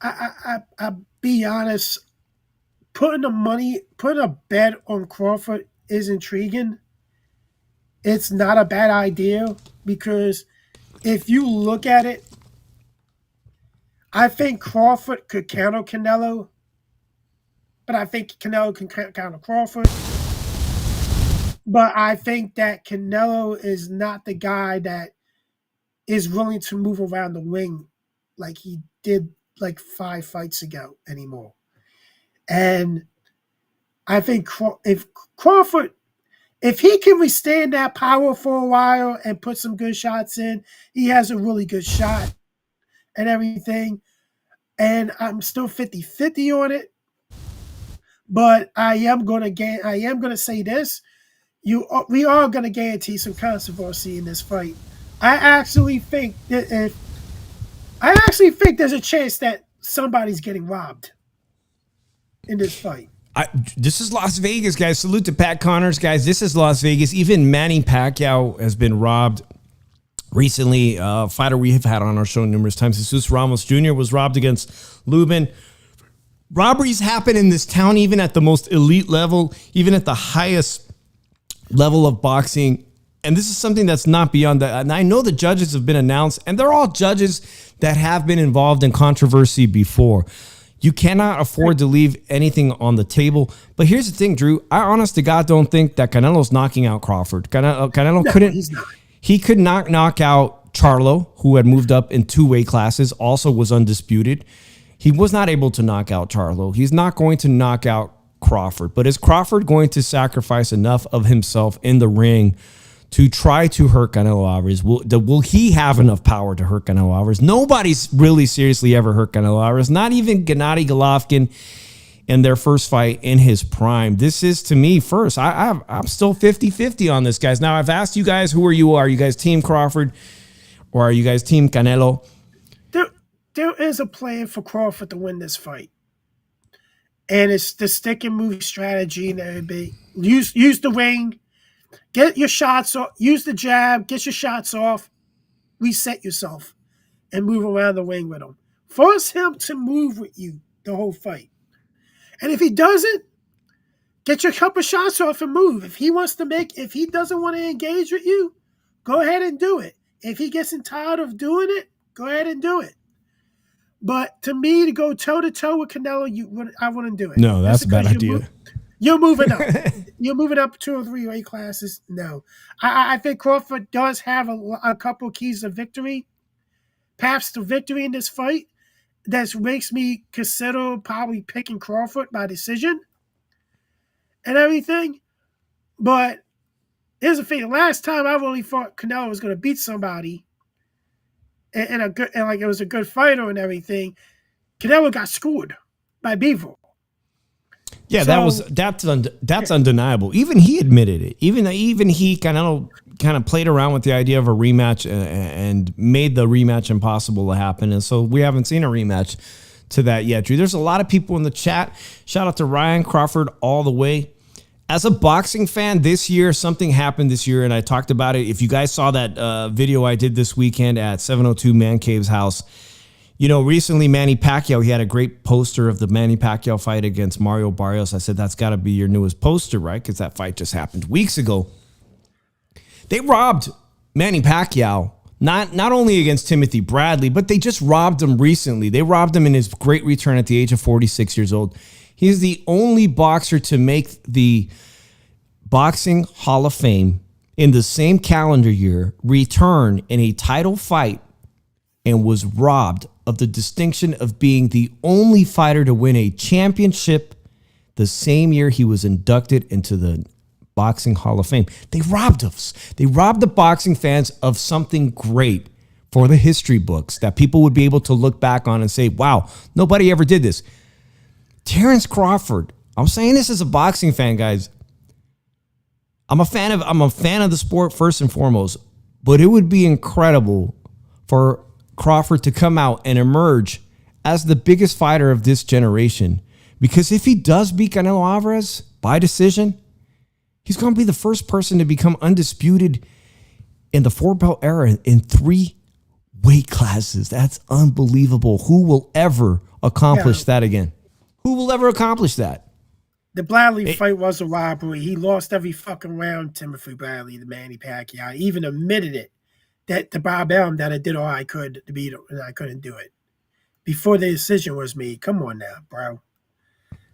Speaker 4: I'll be honest, putting a bet on Crawford is intriguing. It's not a bad idea because if you look at it, I think Crawford could counter Canelo. But I think Canelo can counter Crawford. But I think that Canelo is not the guy that is willing to move around the ring like he did like 5 fights ago anymore. And I think if Crawford, if he can withstand that power for a while and put some good shots in, he has a really good shot and everything. And I'm still 50-50 on it. But I am going to say this: we are going to guarantee some controversy in this fight. I actually think there's a chance that somebody's getting robbed in this fight.
Speaker 3: This is Las Vegas, guys. Salute to Pat Connors, guys. This is Las Vegas. Even Manny Pacquiao has been robbed recently. A fighter we have had on our show numerous times, Jesus Ramos Jr. was robbed against Lubin. Robberies happen in this town, even at the most elite level, even at the highest level of boxing. And this is something that's not beyond that. And I know the judges have been announced, and they're all judges that have been involved in controversy before. You cannot afford to leave anything on the table. But here's the thing, Drew. I honest to God don't think that Canelo's knocking out Crawford. Canelo couldn't. He's not. He could not knock out Charlo, who had moved up in 2 weight classes, also was undisputed. He was not able to knock out Charlo. He's not going to knock out Crawford. But is Crawford going to sacrifice enough of himself in the ring to try to hurt Canelo Alvarez. Will he have enough power to hurt Canelo Alvarez? Nobody's really seriously ever hurt Canelo Alvarez, not even Gennady Golovkin in their first fight in his prime. This is, to me, first. I'm still 50-50 on this, guys. Now, I've asked you guys, who are you? Are you guys Team Crawford or are you guys Team Canelo?
Speaker 4: There is a plan for Crawford to win this fight. And it's the stick and move strategy and everything. Use the ring. Get your shots off. Use the jab. Get your shots off. Reset yourself. And move around the ring with him. Force him to move with you the whole fight. And if he doesn't, get your couple shots off and move. If he doesn't want to engage with you, go ahead and do it. If he gets tired of doing it, go ahead and do it. But to me, to go toe-to-toe with Canelo, I wouldn't do it.
Speaker 3: No, that's a bad idea.
Speaker 4: You're moving up. You're moving up 2 or 3 weight classes. No. I think Crawford does have a couple keys of victory, paths to victory in this fight. That makes me consider probably picking Crawford by decision and everything. But here's the thing. Last time I really thought Canelo was going to beat somebody and it was a good fighter and everything, Canelo got scored by Bivol.
Speaker 3: Yeah, that's undeniable. Even he admitted it. Even he Canelo kind of played around with the idea of a rematch and made the rematch impossible to happen. And so we haven't seen a rematch to that yet, Drew. There's a lot of people in the chat. Shout out to Ryan Crawford all the way. As a boxing fan this year, something happened this year, and I talked about it. If you guys saw that video I did this weekend at 702 Man Cave's house, recently Manny Pacquiao, he had a great poster of the Manny Pacquiao fight against Mario Barrios. I said, that's got to be your newest poster, right? Because that fight just happened weeks ago. They robbed Manny Pacquiao, not only against Timothy Bradley, but they just robbed him recently. They robbed him in his great return at the age of 46 years old. He's the only boxer to make the Boxing Hall of Fame in the same calendar year, return in a title fight, and was robbed of the distinction of being the only fighter to win a championship the same year he was inducted into the Boxing Hall of Fame. They robbed us. They robbed the boxing fans of something great for the history books that people would be able to look back on and say, wow, nobody ever did this. Terrence Crawford. I'm saying this as a boxing fan, guys. I'm a fan of the sport first and foremost, but it would be incredible for Crawford to come out and emerge as the biggest fighter of this generation. Because if he does beat Canelo Alvarez by decision, he's going to be the first person to become undisputed in the 4-belt era in 3 weight classes. That's unbelievable. Who will ever accomplish that again? Who will ever accomplish that?
Speaker 4: The Bradley fight was a robbery. He lost every fucking round, Timothy Bradley, the Manny Pacquiao. He even admitted it, that to Bob Arum, that I did all I could to beat him, and I couldn't do it. Before the decision was made. Come on now, bro.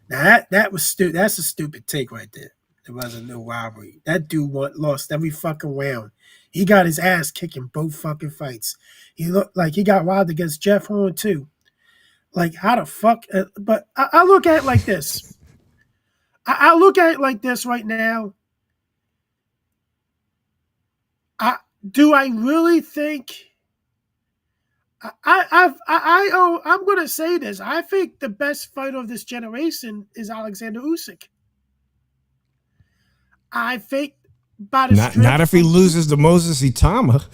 Speaker 4: Now that was stupid. That's a stupid take right there. There wasn't no robbery. That dude lost every fucking round. He got his ass kicked in both fucking fights. He looked like he got robbed against Jeff Horn too. Like, how the fuck? But I look at it like this. I look at it like this right now. Do I really think? I'm going to say this. I think the best fighter of this generation is Alexander Usyk. I think by the
Speaker 3: not if he loses to Moses Itama.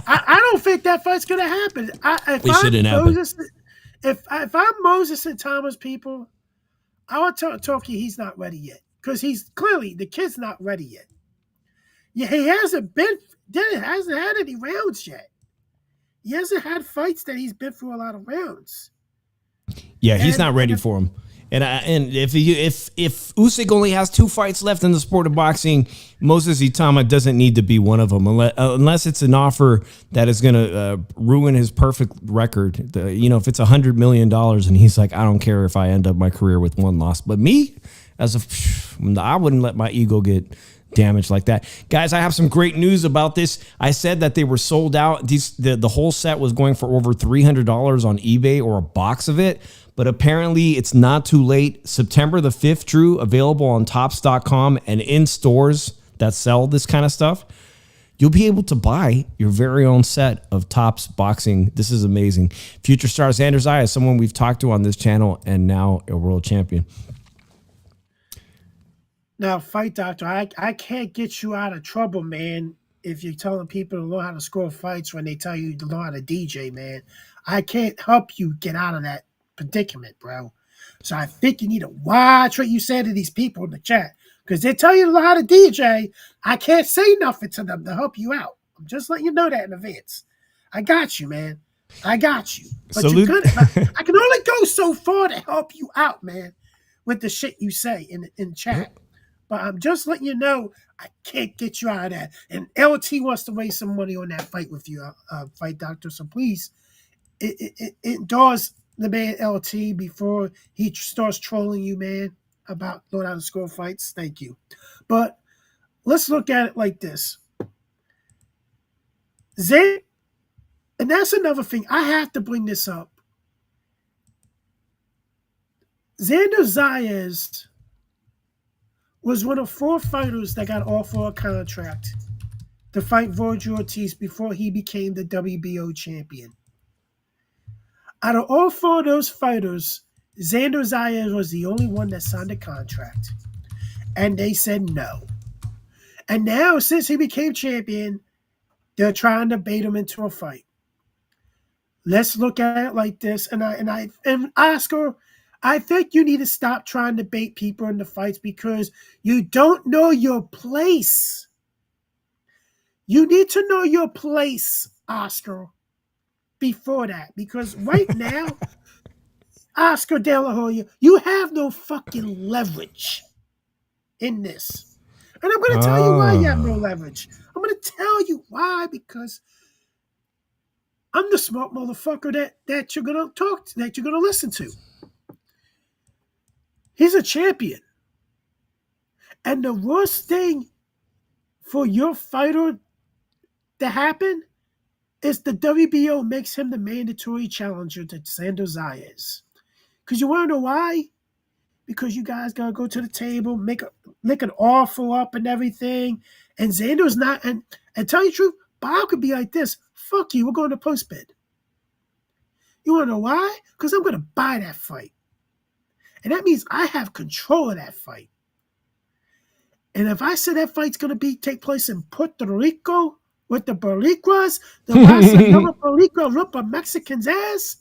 Speaker 4: I don't think that fight's going to happen.
Speaker 3: It shouldn't happen.
Speaker 4: If I'm Moses and Thomas, people, I would talk to you. He's not ready yet because the kid's not ready yet. Yeah, he hasn't had any rounds yet. He hasn't had fights that he's been through a lot of rounds.
Speaker 3: Yeah, he's not ready for him. And if Usyk only has 2 fights left in the sport of boxing, Moses Itama doesn't need to be one of them unless it's an offer that is going to ruin his perfect record. If it's $100 million and he's like, I don't care if I end up my career with 1 loss. But me, I wouldn't let my ego get damaged like that. Guys, I have some great news about this. I said that they were sold out. The whole set was going for over $300 on eBay, or a box of it. But apparently it's not too late. September the 5th, Drew, available on Tops.com and in stores that sell this kind of stuff. you'll be able to buy your very own set of Topps boxing. This is amazing. Future star Xander Zaya is someone we've talked to on this channel and now a world champion.
Speaker 4: Now, Fight Doctor, I can't get you out of trouble, man, if you're telling people to learn how to score fights when they tell you to learn how to DJ, man. I can't help you get out of that predicament, bro. So I think you need to watch what you say to these people in the chat. Because they tell you to learn how to DJ. I can't say nothing to them to help you out. I'm just letting you know that in advance. I got you, man. I got you. But I can only go so far to help you out, man, with the shit you say in chat. But I'm just letting you know I can't get you out of that. And LT wants to raise some money on that fight with you, Fight Doctor. So please, endorse the man LT before he starts trolling you, man, about learning how to score fights. Thank you. But let's look at it like this. And that's another thing. I have to bring this up. Xander Zayas was one of 4 fighters that got offered a contract to fight Virgil Ortiz before he became the WBO champion. Out of all 4 of those fighters, Xander Zayas was the only one that signed a contract. And they said no. And now, since he became champion, they're trying to bait him into a fight. Let's look at it like this. And Oscar, I think you need to stop trying to bait people into fights because you don't know your place. You need to know your place, Oscar, before that. Because right now, Oscar De La Hoya, you have no fucking leverage in this. And I'm going to tell you why you have no leverage. I'm going to tell you why, because I'm the smart motherfucker that you're going to talk to, that you're going to listen to. He's a champion. And the worst thing for your fighter to happen is the WBO makes him the mandatory challenger to Xander Zayas. Because you want to know why? Because you guys got to go to the table, make an offer up and everything. And Xander's not, and tell you the truth, Bob could be like this. Fuck you, we're going to post bid. You want to know why? Because I'm going to buy that fight. And that means I have control of that fight. And if I say that fight's going to take place in Puerto Rico with the Boricuas, the Raza Boricua rip a Mexican's ass,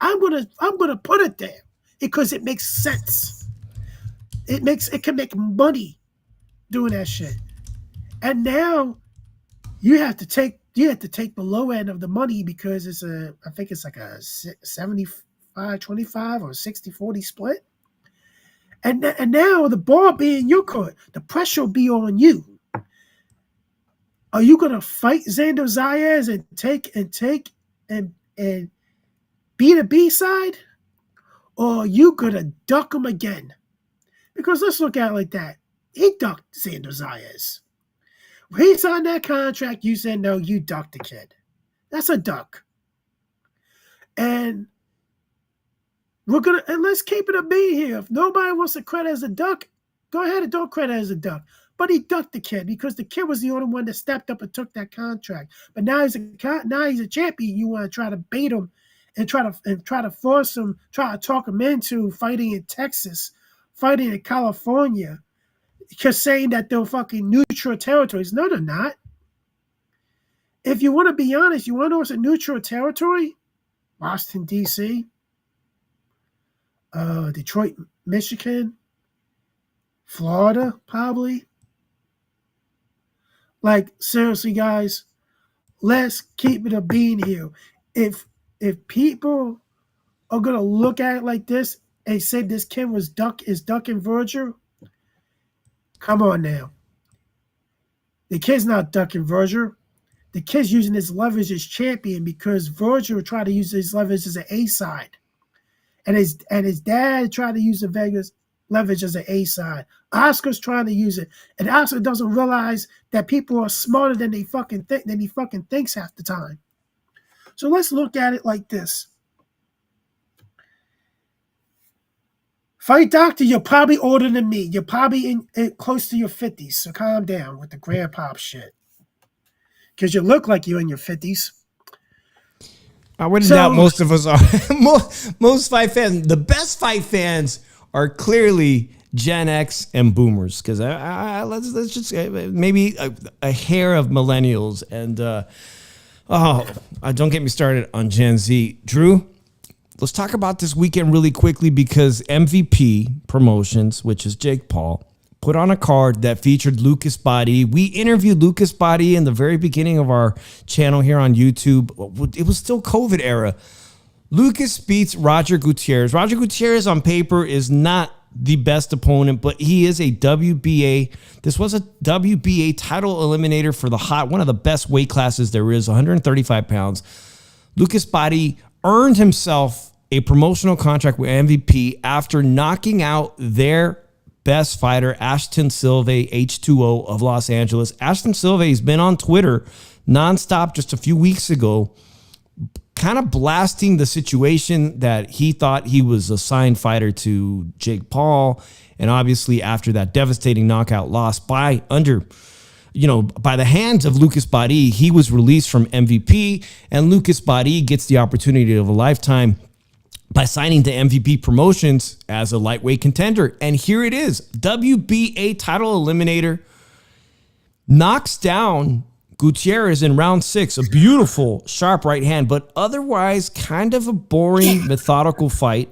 Speaker 4: I'm gonna put it there because it makes sense. It can make money doing that shit. And now you have to take the low end of the money because I think it's like a 75-25 or 60-40 split. And now the ball be in your court. The pressure will be on you. Are you gonna fight Xander Zayas and be the B side? Or are you gonna duck him again? Because let's look at it like that. He ducked Xander Zayas. When he signed that contract, you said no, you ducked the kid. That's a duck. And let's keep it a B here. If nobody wants to credit as a duck, go ahead and don't credit as a duck. But he ducked the kid because the kid was the only one that stepped up and took that contract. But now he's a champion. You want to try to bait him and try to force him, try to talk him into fighting in Texas, fighting in California, just saying that they're fucking neutral territories. No, they're not. If you want to be honest, you want to know what's a neutral territory? Washington, D.C., Detroit, Michigan, Florida, probably. Like, seriously, guys, let's keep it a bean here. If people are gonna look at it like this and say this kid is ducking Virgil, come on now. The kid's not ducking Virgil. The kid's using his leverage as champion because Virgil tried to use his leverage as an A side. And his dad tried to use the Vegas leverage as an A side. Oscar's trying to use it. And Oscar doesn't realize that people are smarter than he fucking thinks half the time. So let's look at it like this. Fight Doctor, you're probably older than me. You're probably in close to your 50s, so calm down with the grandpop shit. because you look like you're in your 50s.
Speaker 3: I wouldn't doubt most of us are. most fight fans, the best fight fans are clearly Gen X and Boomers, because let's just maybe a hair of millennials, and don't get me started on Gen Z. Drew, let's talk about this weekend really quickly, because MVP Promotions, which is Jake Paul, put on a card that featured Lucas Badhi. We interviewed Lucas Badhi in the very beginning of our channel here on YouTube. It was still COVID era. Lucas beats Roger Gutierrez. Roger Gutierrez on paper is not the best opponent, but he is a WBA. This was a WBA title eliminator for one of the best weight classes there is, 135 pounds. Lucas Badhi earned himself a promotional contract with MVP after knocking out their best fighter, Ashton Silva, H2O of Los Angeles. Ashton Silva has been on Twitter nonstop just a few weeks ago, kind of blasting the situation that he thought he was a signed fighter to Jake Paul. And obviously after that devastating knockout loss by the hands of Lucas Badhi, he was released from MVP, and Lucas Badhi gets the opportunity of a lifetime by signing to MVP Promotions as a lightweight contender. And here it is. WBA title eliminator knocks down Gutierrez in round 6. A beautiful, sharp right hand, but otherwise kind of a boring, methodical fight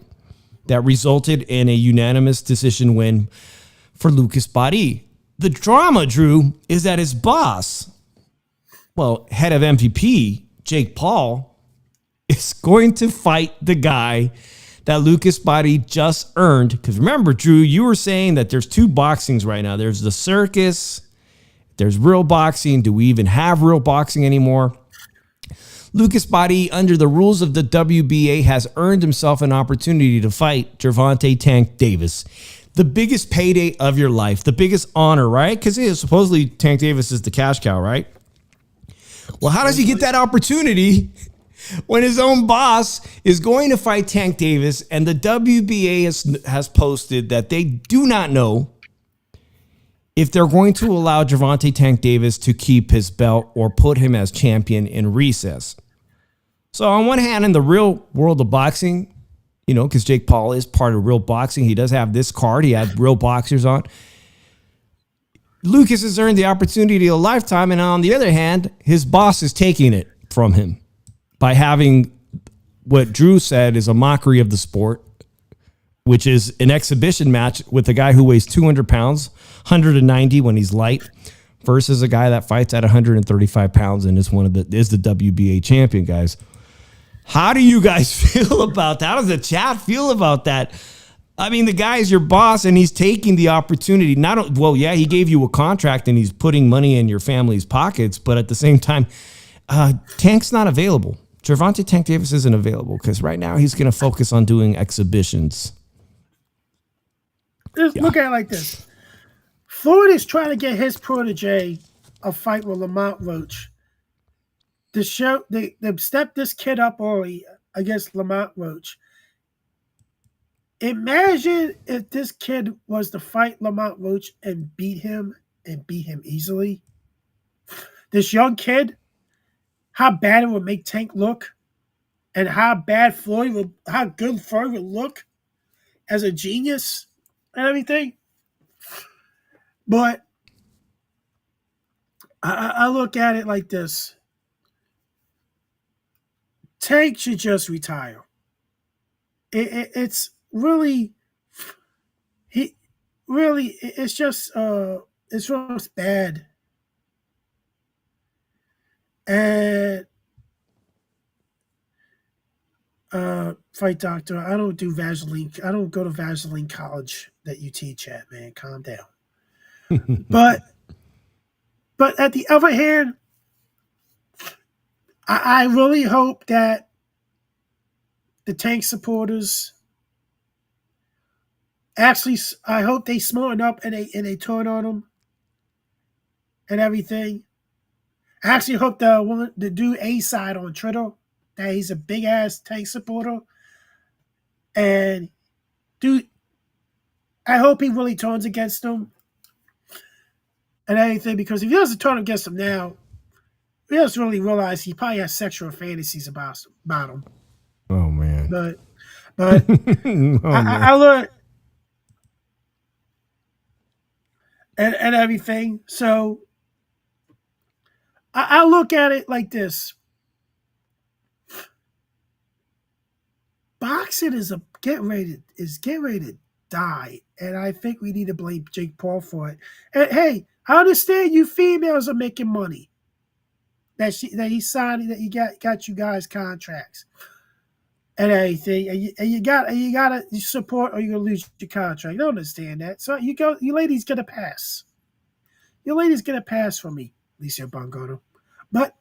Speaker 3: that resulted in a unanimous decision win for Lucas Badhi. The drama, Drew, is that his boss, head of MVP, Jake Paul, is going to fight the guy that Lucas Badhi just earned. Because remember, Drew, you were saying that there's two boxings right now. There's the circus, there's real boxing. Do we even have real boxing anymore? Lucas Badhi, under the rules of the WBA, has earned himself an opportunity to fight Gervonta Tank Davis. The biggest payday of your life, the biggest honor, right? Because supposedly Tank Davis is the cash cow, right? Well, how does he get that opportunity when his own boss is going to fight Tank Davis, and the WBA has posted that they do not know if they're going to allow Gervonta Tank Davis to keep his belt or put him as champion in recess? So on one hand, in the real world of boxing, because Jake Paul is part of real boxing, he does have this card. He had real boxers on. Lucas has earned the opportunity of a lifetime, and on the other hand, his boss is taking it from him by having what Drew said is a mockery of the sport, which is an exhibition match with a guy who weighs 200 pounds, 190 when he's light, versus a guy that fights at 135 pounds and is the WBA champion, guys. How do you guys feel about that? How does the chat feel about that? I mean, the guy is your boss, and he's taking the opportunity. He gave you a contract, and he's putting money in your family's pockets, but at the same time, Tank's not available. Gervonta Tank Davis isn't available because right now he's going to focus on doing exhibitions.
Speaker 4: Look at it like this. Floyd is trying to get his protege a fight with Lamont Roach. They stepped this kid up early against Lamont Roach. Imagine if this kid was to fight Lamont Roach and beat him easily. This young kid, how bad it would make Tank look, and how good Floyd would look as a genius and everything. But I look at it like this. Tank should just retire. It's really, it's just bad. And fight doctor, I don't do Vaseline. I don't go to Vaseline College that you teach at, man. Calm down. But at the other hand, I really hope that the Tank supporters actually, I hope they smarten up and they turn on him and everything. I actually hope the dude A-side on Twitter, that he's a big ass Tank supporter, and dude, I hope he really turns against him and anything, because if he doesn't turn against him now, he doesn't really realize he probably has sexual fantasies about him.
Speaker 3: Oh man.
Speaker 4: But
Speaker 3: Oh,
Speaker 4: I learned and everything. So I look at it like this: boxing is getting ready to die, and I think we need to blame Jake Paul for it. And hey, I understand you females are making money. That he signed, that he got you guys contracts and everything, and you gotta support, or you're gonna lose your contract. I don't understand that. So you ladies get a pass. Your ladies get a pass from me, Lisa Bongono. But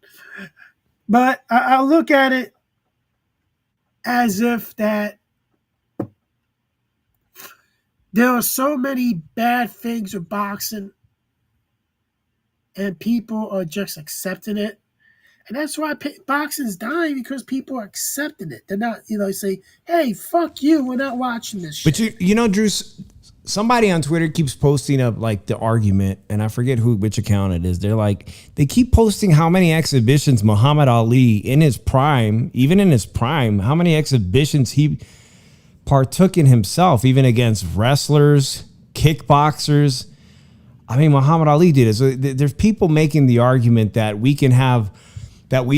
Speaker 4: I look at it as if that there are so many bad things with boxing, and people are just accepting it. And that's why boxing's dying, because people are accepting it. They're not, say, hey, fuck you, we're not watching this shit.
Speaker 3: But you know, Drew, somebody on Twitter keeps posting up like the argument, and I forget which account it is. They keep posting how many exhibitions Muhammad Ali in his prime, even in his prime, how many exhibitions he partook in himself, even against wrestlers, kickboxers. I mean, Muhammad Ali did it. So there's people making the argument that we've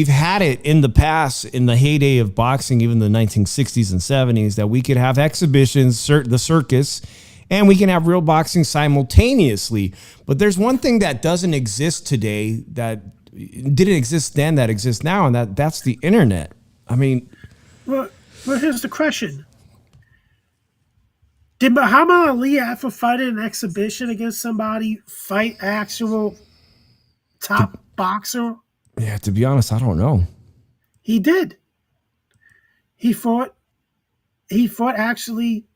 Speaker 3: had it in the past, in the heyday of boxing, even the 1960s and 70s, that we could have exhibitions, the circus, and we can have real boxing simultaneously. But there's one thing that doesn't exist today, that didn't exist then, that exists now, and that's the internet. I mean,
Speaker 4: well, here's the question. Did Muhammad Ali, after fighting an exhibition against somebody, fight actual top boxer?
Speaker 3: Yeah, to be honest, I don't know.
Speaker 4: He did. He fought actually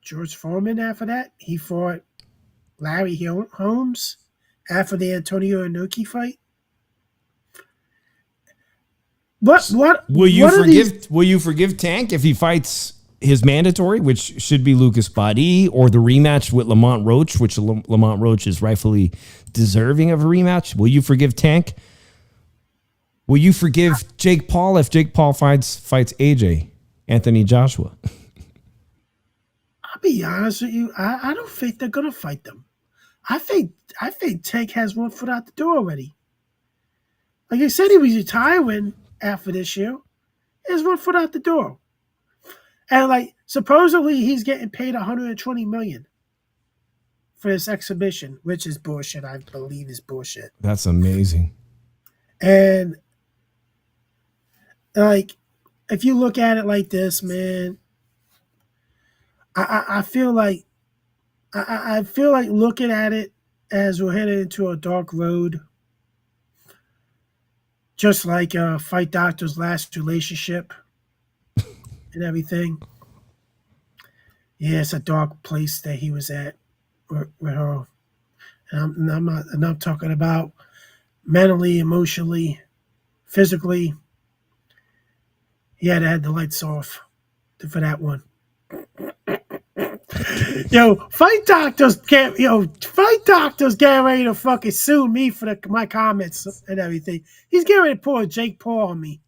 Speaker 4: George Foreman after that. He fought Larry Holmes after the Antonio Inoki fight.
Speaker 3: Will you forgive Tank if he fights his mandatory, which should be Lucas Badhi, or the rematch with Lamont Roach, which Lamont Roach is rightfully deserving of a rematch? Will you forgive Tank? Will you forgive Jake Paul if Jake Paul fights AJ, Anthony Joshua?
Speaker 4: I'll be honest with you. I don't think they're gonna fight them. I think Tank has one foot out the door already. Like I said, he was retiring after this year. He has one foot out the door. And supposedly he's getting paid $120 million for this exhibition, which is bullshit. I believe is bullshit.
Speaker 3: That's amazing.
Speaker 4: And if you look at it like this, man, I feel like looking at it as we're headed into a dark road, just like Fight Doctor's last relationship and everything. Yeah, it's a dark place that he was at with her. And I'm talking about mentally, emotionally, physically. He had to have the lights off for that one. Fight Doctor's getting ready to fucking sue me for my comments and everything. He's getting ready to pull a Jake Paul on me.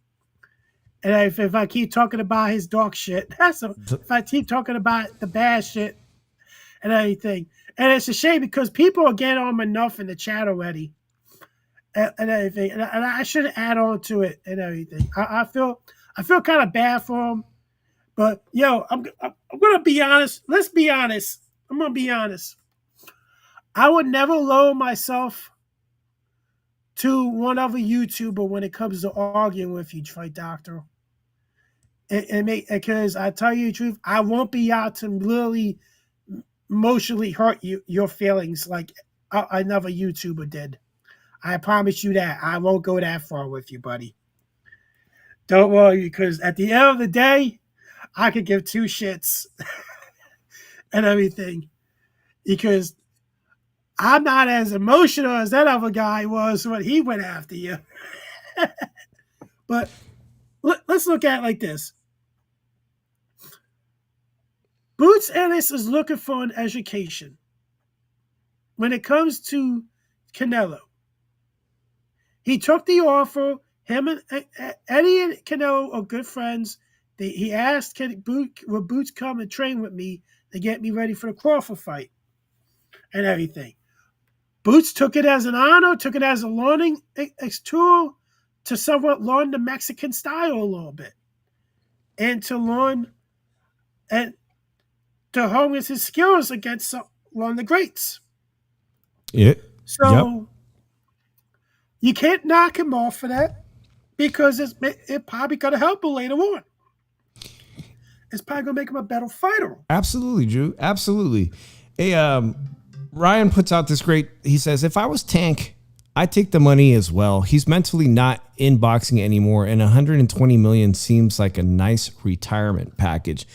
Speaker 4: And if I keep talking about his dog shit, if I keep talking about the bad shit and everything. And it's a shame, because people are getting on enough in the chat already and everything. And I shouldn't add on to it and everything. I feel kind of bad for him. But, I'm going to be honest. Let's be honest. I'm going to be honest. I would never lower myself to one other YouTuber when it comes to arguing with you, Fight Doctor. Because I tell you the truth, I won't be out to literally emotionally hurt your feelings like another YouTuber did. I promise you that. I won't go that far with you, buddy. Don't worry, because at the end of the day, I could give two shits and everything, because I'm not as emotional as that other guy was when he went after you. But let's look at it like this. Boots Ennis is looking for an education when it comes to Canelo. He took the offer. Him and Eddie and Canelo are good friends. He asked, will Boots come and train with me to get me ready for the Crawford fight and everything. Boots took it as an honor, took it as a learning tool to somewhat learn the Mexican style a little bit. And to learn and to hone his skills against one of the greats.
Speaker 3: Yeah.
Speaker 4: So you can't knock him off for that because it probably going to help him later on. It's probably going to make him a better fighter.
Speaker 3: Absolutely, Drew. Absolutely. Hey, Ryan puts out this great, he says, if I was Tank, I'd take the money as well. He's mentally not in boxing anymore, and 120 million seems like a nice retirement package.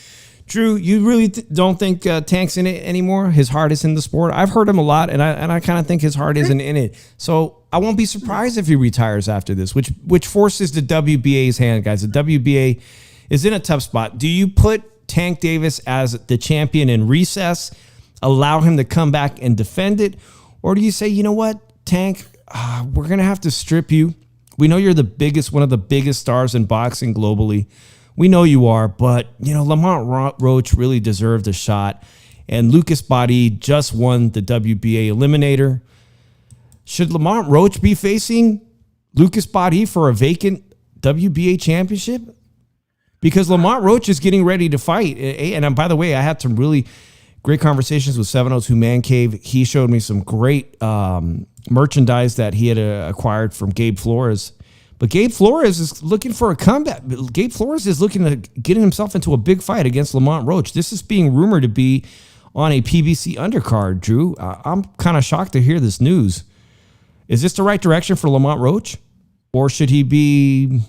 Speaker 3: Drew, you really don't think Tank's in it anymore? His heart is in the sport? I've heard him a lot, and I kind of think his heart isn't in it. So I won't be surprised if he retires after this, which forces the WBA's hand, guys. The WBA is in a tough spot. Do you put Tank Davis as the champion in recess, allow him to come back and defend it? Or do you say, you know what, Tank, we're going to have to strip you. We know you're one of the biggest stars in boxing globally. We know you are, but, Lamont Roach really deserved a shot. And Lucas Badhi just won the WBA Eliminator. Should Lamont Roach be facing Lucas Badhi for a vacant WBA championship? Because Lamont Roach is getting ready to fight. And by the way, I had some really great conversations with 702 Man Cave. He showed me some great merchandise that he had acquired from Gabe Flores. But Gabe Flores is looking for a comeback. Gabe Flores is looking to get himself into a big fight against Lamont Roach. This is being rumored to be on a PBC undercard, Drew. I'm kind of shocked to hear this news. Is this the right direction for Lamont Roach? Or should he be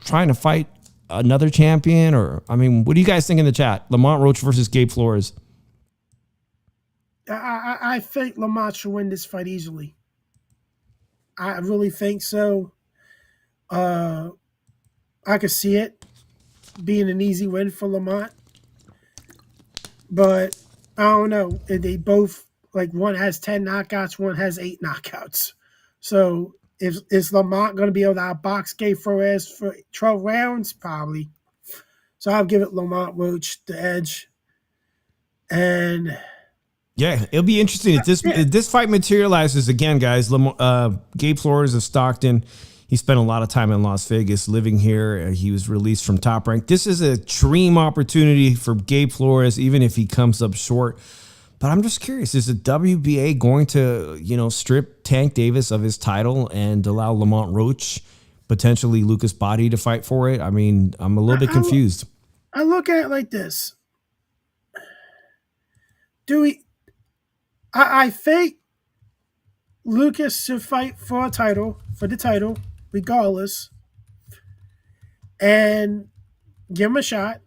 Speaker 3: trying to fight another champion? Or, what do you guys think in the chat? Lamont Roach versus Gabe Flores.
Speaker 4: I think Lamont should win this fight easily. I really think so. I could see it being an easy win for Lamont. But I don't know. They both, one has 10 knockouts, one has 8 knockouts. So is Lamont going to be able to outbox Gabe Flores for 12 rounds? Probably. So I'll give it Lamont Roach the edge. And
Speaker 3: yeah, it'll be interesting if this fight materializes again, guys. Gabe Flores of Stockton. He spent a lot of time in Las Vegas living here. He was released from Top Rank. This is a dream opportunity for Gabe Flores, even if he comes up short. But I'm just curious, is the WBA going to, strip Tank Davis of his title and allow Lamont Roach, potentially Lucas Badhi, to fight for it? I'm a little bit confused.
Speaker 4: I look at it like this. I think Lucas should fight for the title, regardless, and give him a shot.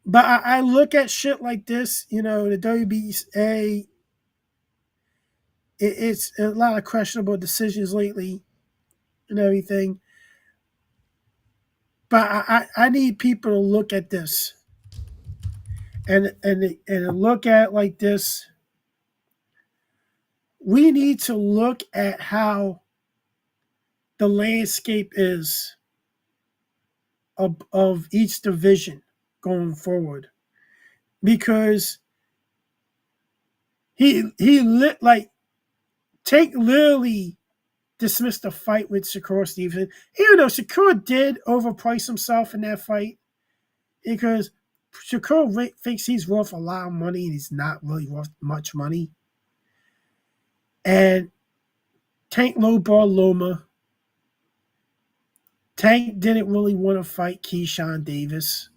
Speaker 4: But I look at shit like this, the WBA, it's a lot of questionable decisions lately and everything. But I need people to look at this and look at it like this. We need to look at how the landscape is of each division going forward, because Tank literally dismissed the fight with Shakur Stevenson, even though Shakur did overprice himself in that fight, because Shakur thinks he's worth a lot of money and he's not really worth much money. And Tank lowball Loma. Tank didn't really want to fight Keyshawn Davis.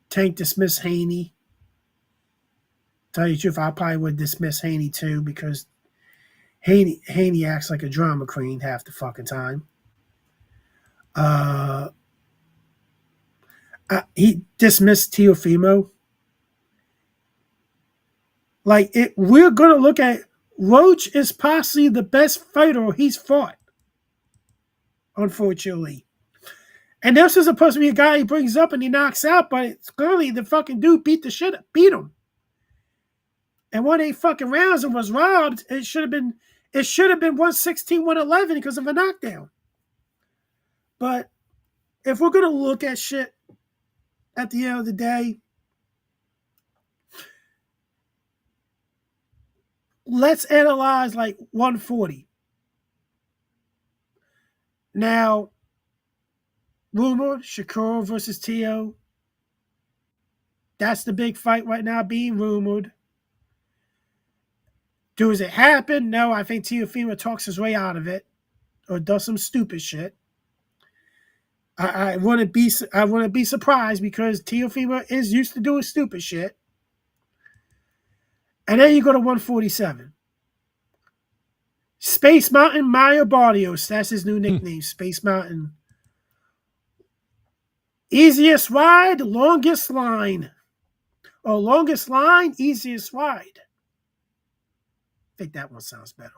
Speaker 4: Tank dismissed Haney. Tell you the truth, I probably would dismiss Haney too, because Haney acts like a drama queen half the fucking time. He dismissed Teofimo. We're going to look at Roach is possibly the best fighter he's fought, unfortunately. And this is supposed to be a guy he brings up and he knocks out, but it's clearly the fucking dude beat him. and won 8 fucking rounds and was robbed. It should have been 116, 111 because of a knockdown. But if we're gonna look at shit at the end of the day, let's analyze like 140. Now, rumor, Shakur versus Tio. That's the big fight right now being rumored. Does it happen? No, I think Teofimo talks his way out of it or does some stupid shit. I wouldn't be surprised because Teofimo is used to doing stupid shit. And then you go to 147. Space Mountain Mario Barrios. That's his new nickname, Space Mountain. Easiest ride, longest line. Or longest line, easiest ride. I think that one sounds better.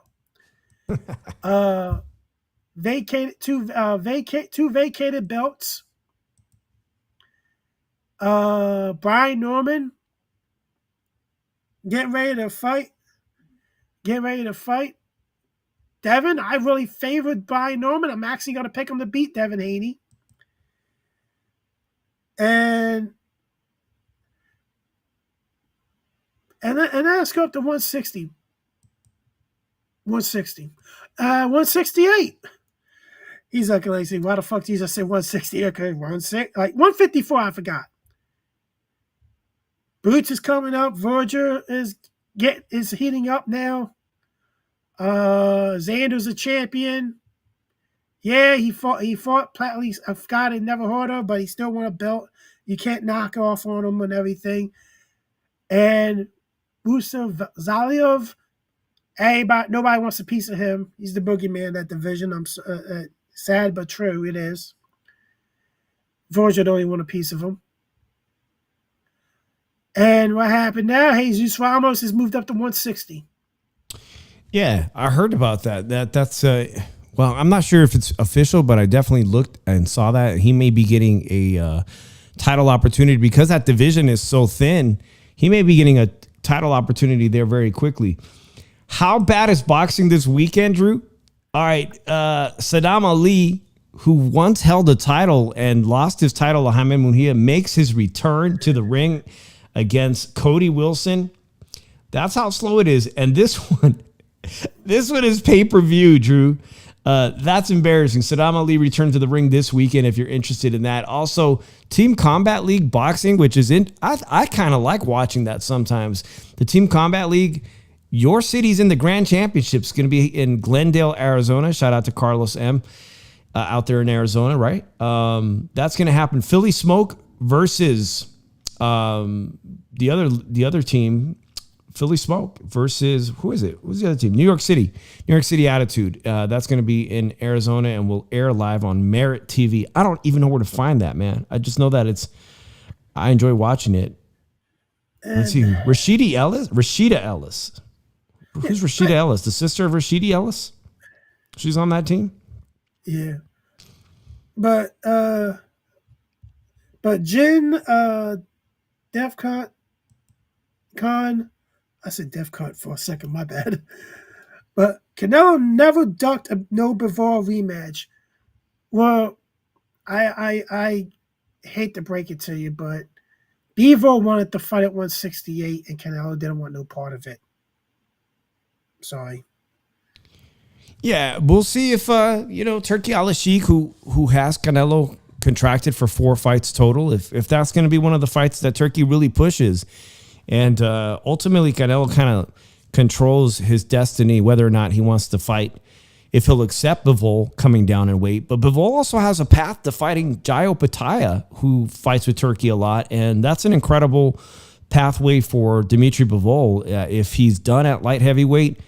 Speaker 4: Two vacated belts. Brian Norman getting ready to fight. Devin, I really favored Brian Norman. I'm actually going to pick him to beat Devin Haney. And then let's go up to 160. 168. He's like, why the fuck did you just say 160? Okay, 154, I forgot. Boots is coming up. Verger is heating up now. Xander's a champion. Yeah, he fought Platley. I forgot, I never heard of, but he still won a belt. You can't knock off on him and everything. And Busa Zaliev, nobody wants a piece of him. He's the boogeyman of that division. I'm sad but true. It is. Verger don't even want a piece of him. And what happened now? Jesus Ramos has moved up to 160.
Speaker 3: Yeah, I heard about that. That's well, I'm not sure if it's official, but I definitely looked and saw that he may be getting a title opportunity because that division is so thin. He may be getting a title opportunity there very quickly. How bad is boxing this weekend, Drew? All right, Saddam Ali, who once held a title and lost his title to Jaime Munguia, makes his return to the ring against Cody Wilson. That's how slow it is. And this one is pay-per-view, Drew. That's embarrassing. Saddam Ali returned to the ring this weekend if you're interested in that. Also, Team Combat League boxing, which is I kind of like watching that sometimes. The Team Combat League, your city's in the Grand Championships, going to be in Glendale, Arizona. Shout out to Carlos M. Out there in Arizona, right? That's going to happen. Philly Smoke versus the other team. Philly Smoke versus, who is it? Who's the other team? New York City Attitude. That's going to be in Arizona and will air live on Merit TV. I don't even know where to find that, man. I just know that I enjoy watching it. Let's see. Rashida Ellis. Who's Rashida Ellis? The sister of Rashida Ellis? She's on that team?
Speaker 4: Yeah. But Jin, Defcon, I said Defcon for a second, my bad. But Canelo never ducked a no Bivol rematch. Well, I hate to break it to you, but Bivol wanted to fight at 168, and Canelo didn't want no part of it. Sorry.
Speaker 3: Yeah, we'll see if Turki Al-Sheikh, who has Canelo contracted for 4 fights total, if that's going to be one of the fights that Turki really pushes. And ultimately, Canelo kind of controls his destiny, whether or not he wants to fight, if he'll accept Bivol coming down in weight. But Bivol also has a path to fighting Jayo Pataya, who fights with Turki a lot. And that's an incredible pathway for Dimitri Bivol. If he's done at light heavyweight,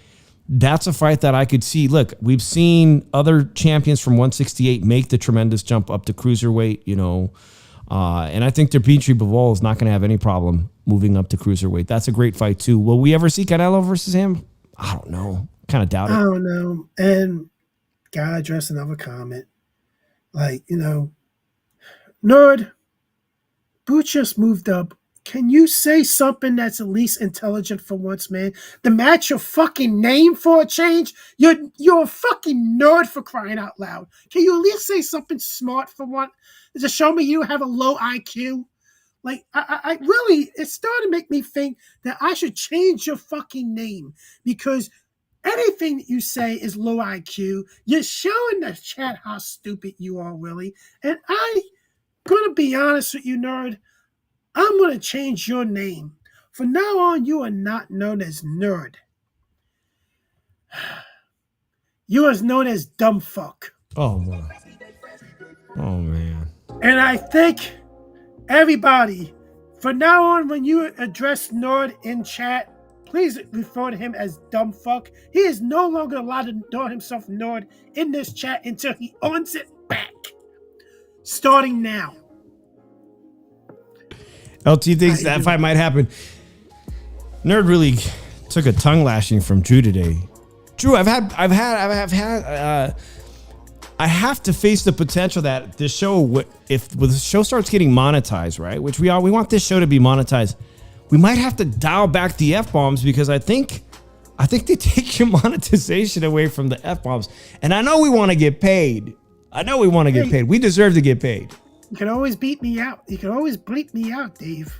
Speaker 3: that's a fight that I could see. Look, we've seen other champions from 168 make the tremendous jump up to cruiserweight, and I think Dimitri Bivol is not going to have any problem moving up to cruiserweight. That's a great fight too. Will we ever see Canelo versus him? I don't know. Kind of doubt it.
Speaker 4: I don't know. And gotta address another comment. Nerd, Boots just moved up Can you say something that's at least intelligent for once, man? To match your fucking name for a change? You're a fucking nerd for crying out loud. Can you at least say something smart for once? To show me you have a low IQ? Like, I really, it's starting to make me think that I should change your fucking name because anything that you say is low IQ. You're showing the chat how stupid you are, Willie. And I'm going to be honest with you, nerd. I'm going to change your name. From now on, you are not known as Nerd. You are known as Dumb Fuck.
Speaker 3: Oh, man. Oh, man.
Speaker 4: And I think everybody, from now on, when you address Nerd in chat, please refer to him as Dumb Fuck. He is no longer allowed to call himself Nerd in this chat until he owns it back. Starting now.
Speaker 3: LT thinks that fight might happen. Nerd really took a tongue lashing from Drew today. Drew, I have to face the potential that this show, if the show starts getting monetized, right? Which we want this show to be monetized. We might have to dial back the F-bombs because I think they take your monetization away from the F-bombs. And I know we want to get paid. We deserve to get paid.
Speaker 4: You can always beat me out. You can always bleep me out, Dave.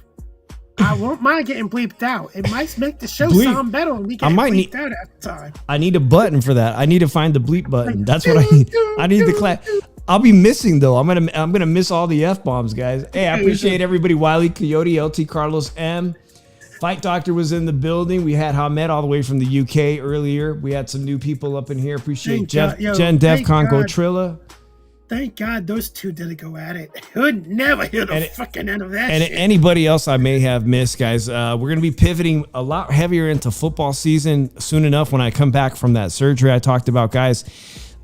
Speaker 4: I won't mind getting bleeped out. It might make the show sound better when we get bleeped out at the time.
Speaker 3: I need a button for that. I need to find the bleep button. That's what I need. I need the clap. I'll be missing though. I'm gonna miss all the F-bombs, guys. Hey, I appreciate everybody. Wiley, Coyote, LT, Carlos, M. Fight Doctor was in the building. We had Hamed all the way from the UK earlier. We had some new people up in here. Appreciate Jen, Defcon, Gotrilla.
Speaker 4: Thank God those two didn't go at it. It would never hear the fucking end of that shit.
Speaker 3: Anybody else I may have missed, guys, we're going to be pivoting a lot heavier into football season soon enough when I come back from that surgery I talked about, guys.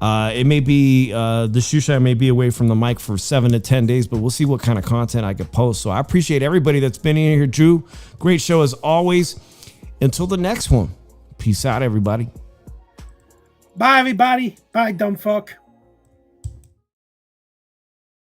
Speaker 3: It may be, the Shusha may be away from the mic for 7 to 10 days, but we'll see what kind of content I could post. So I appreciate everybody that's been in here. Drew, great show as always. Until the next one, peace out, everybody.
Speaker 4: Bye, everybody. Bye, dumb fuck.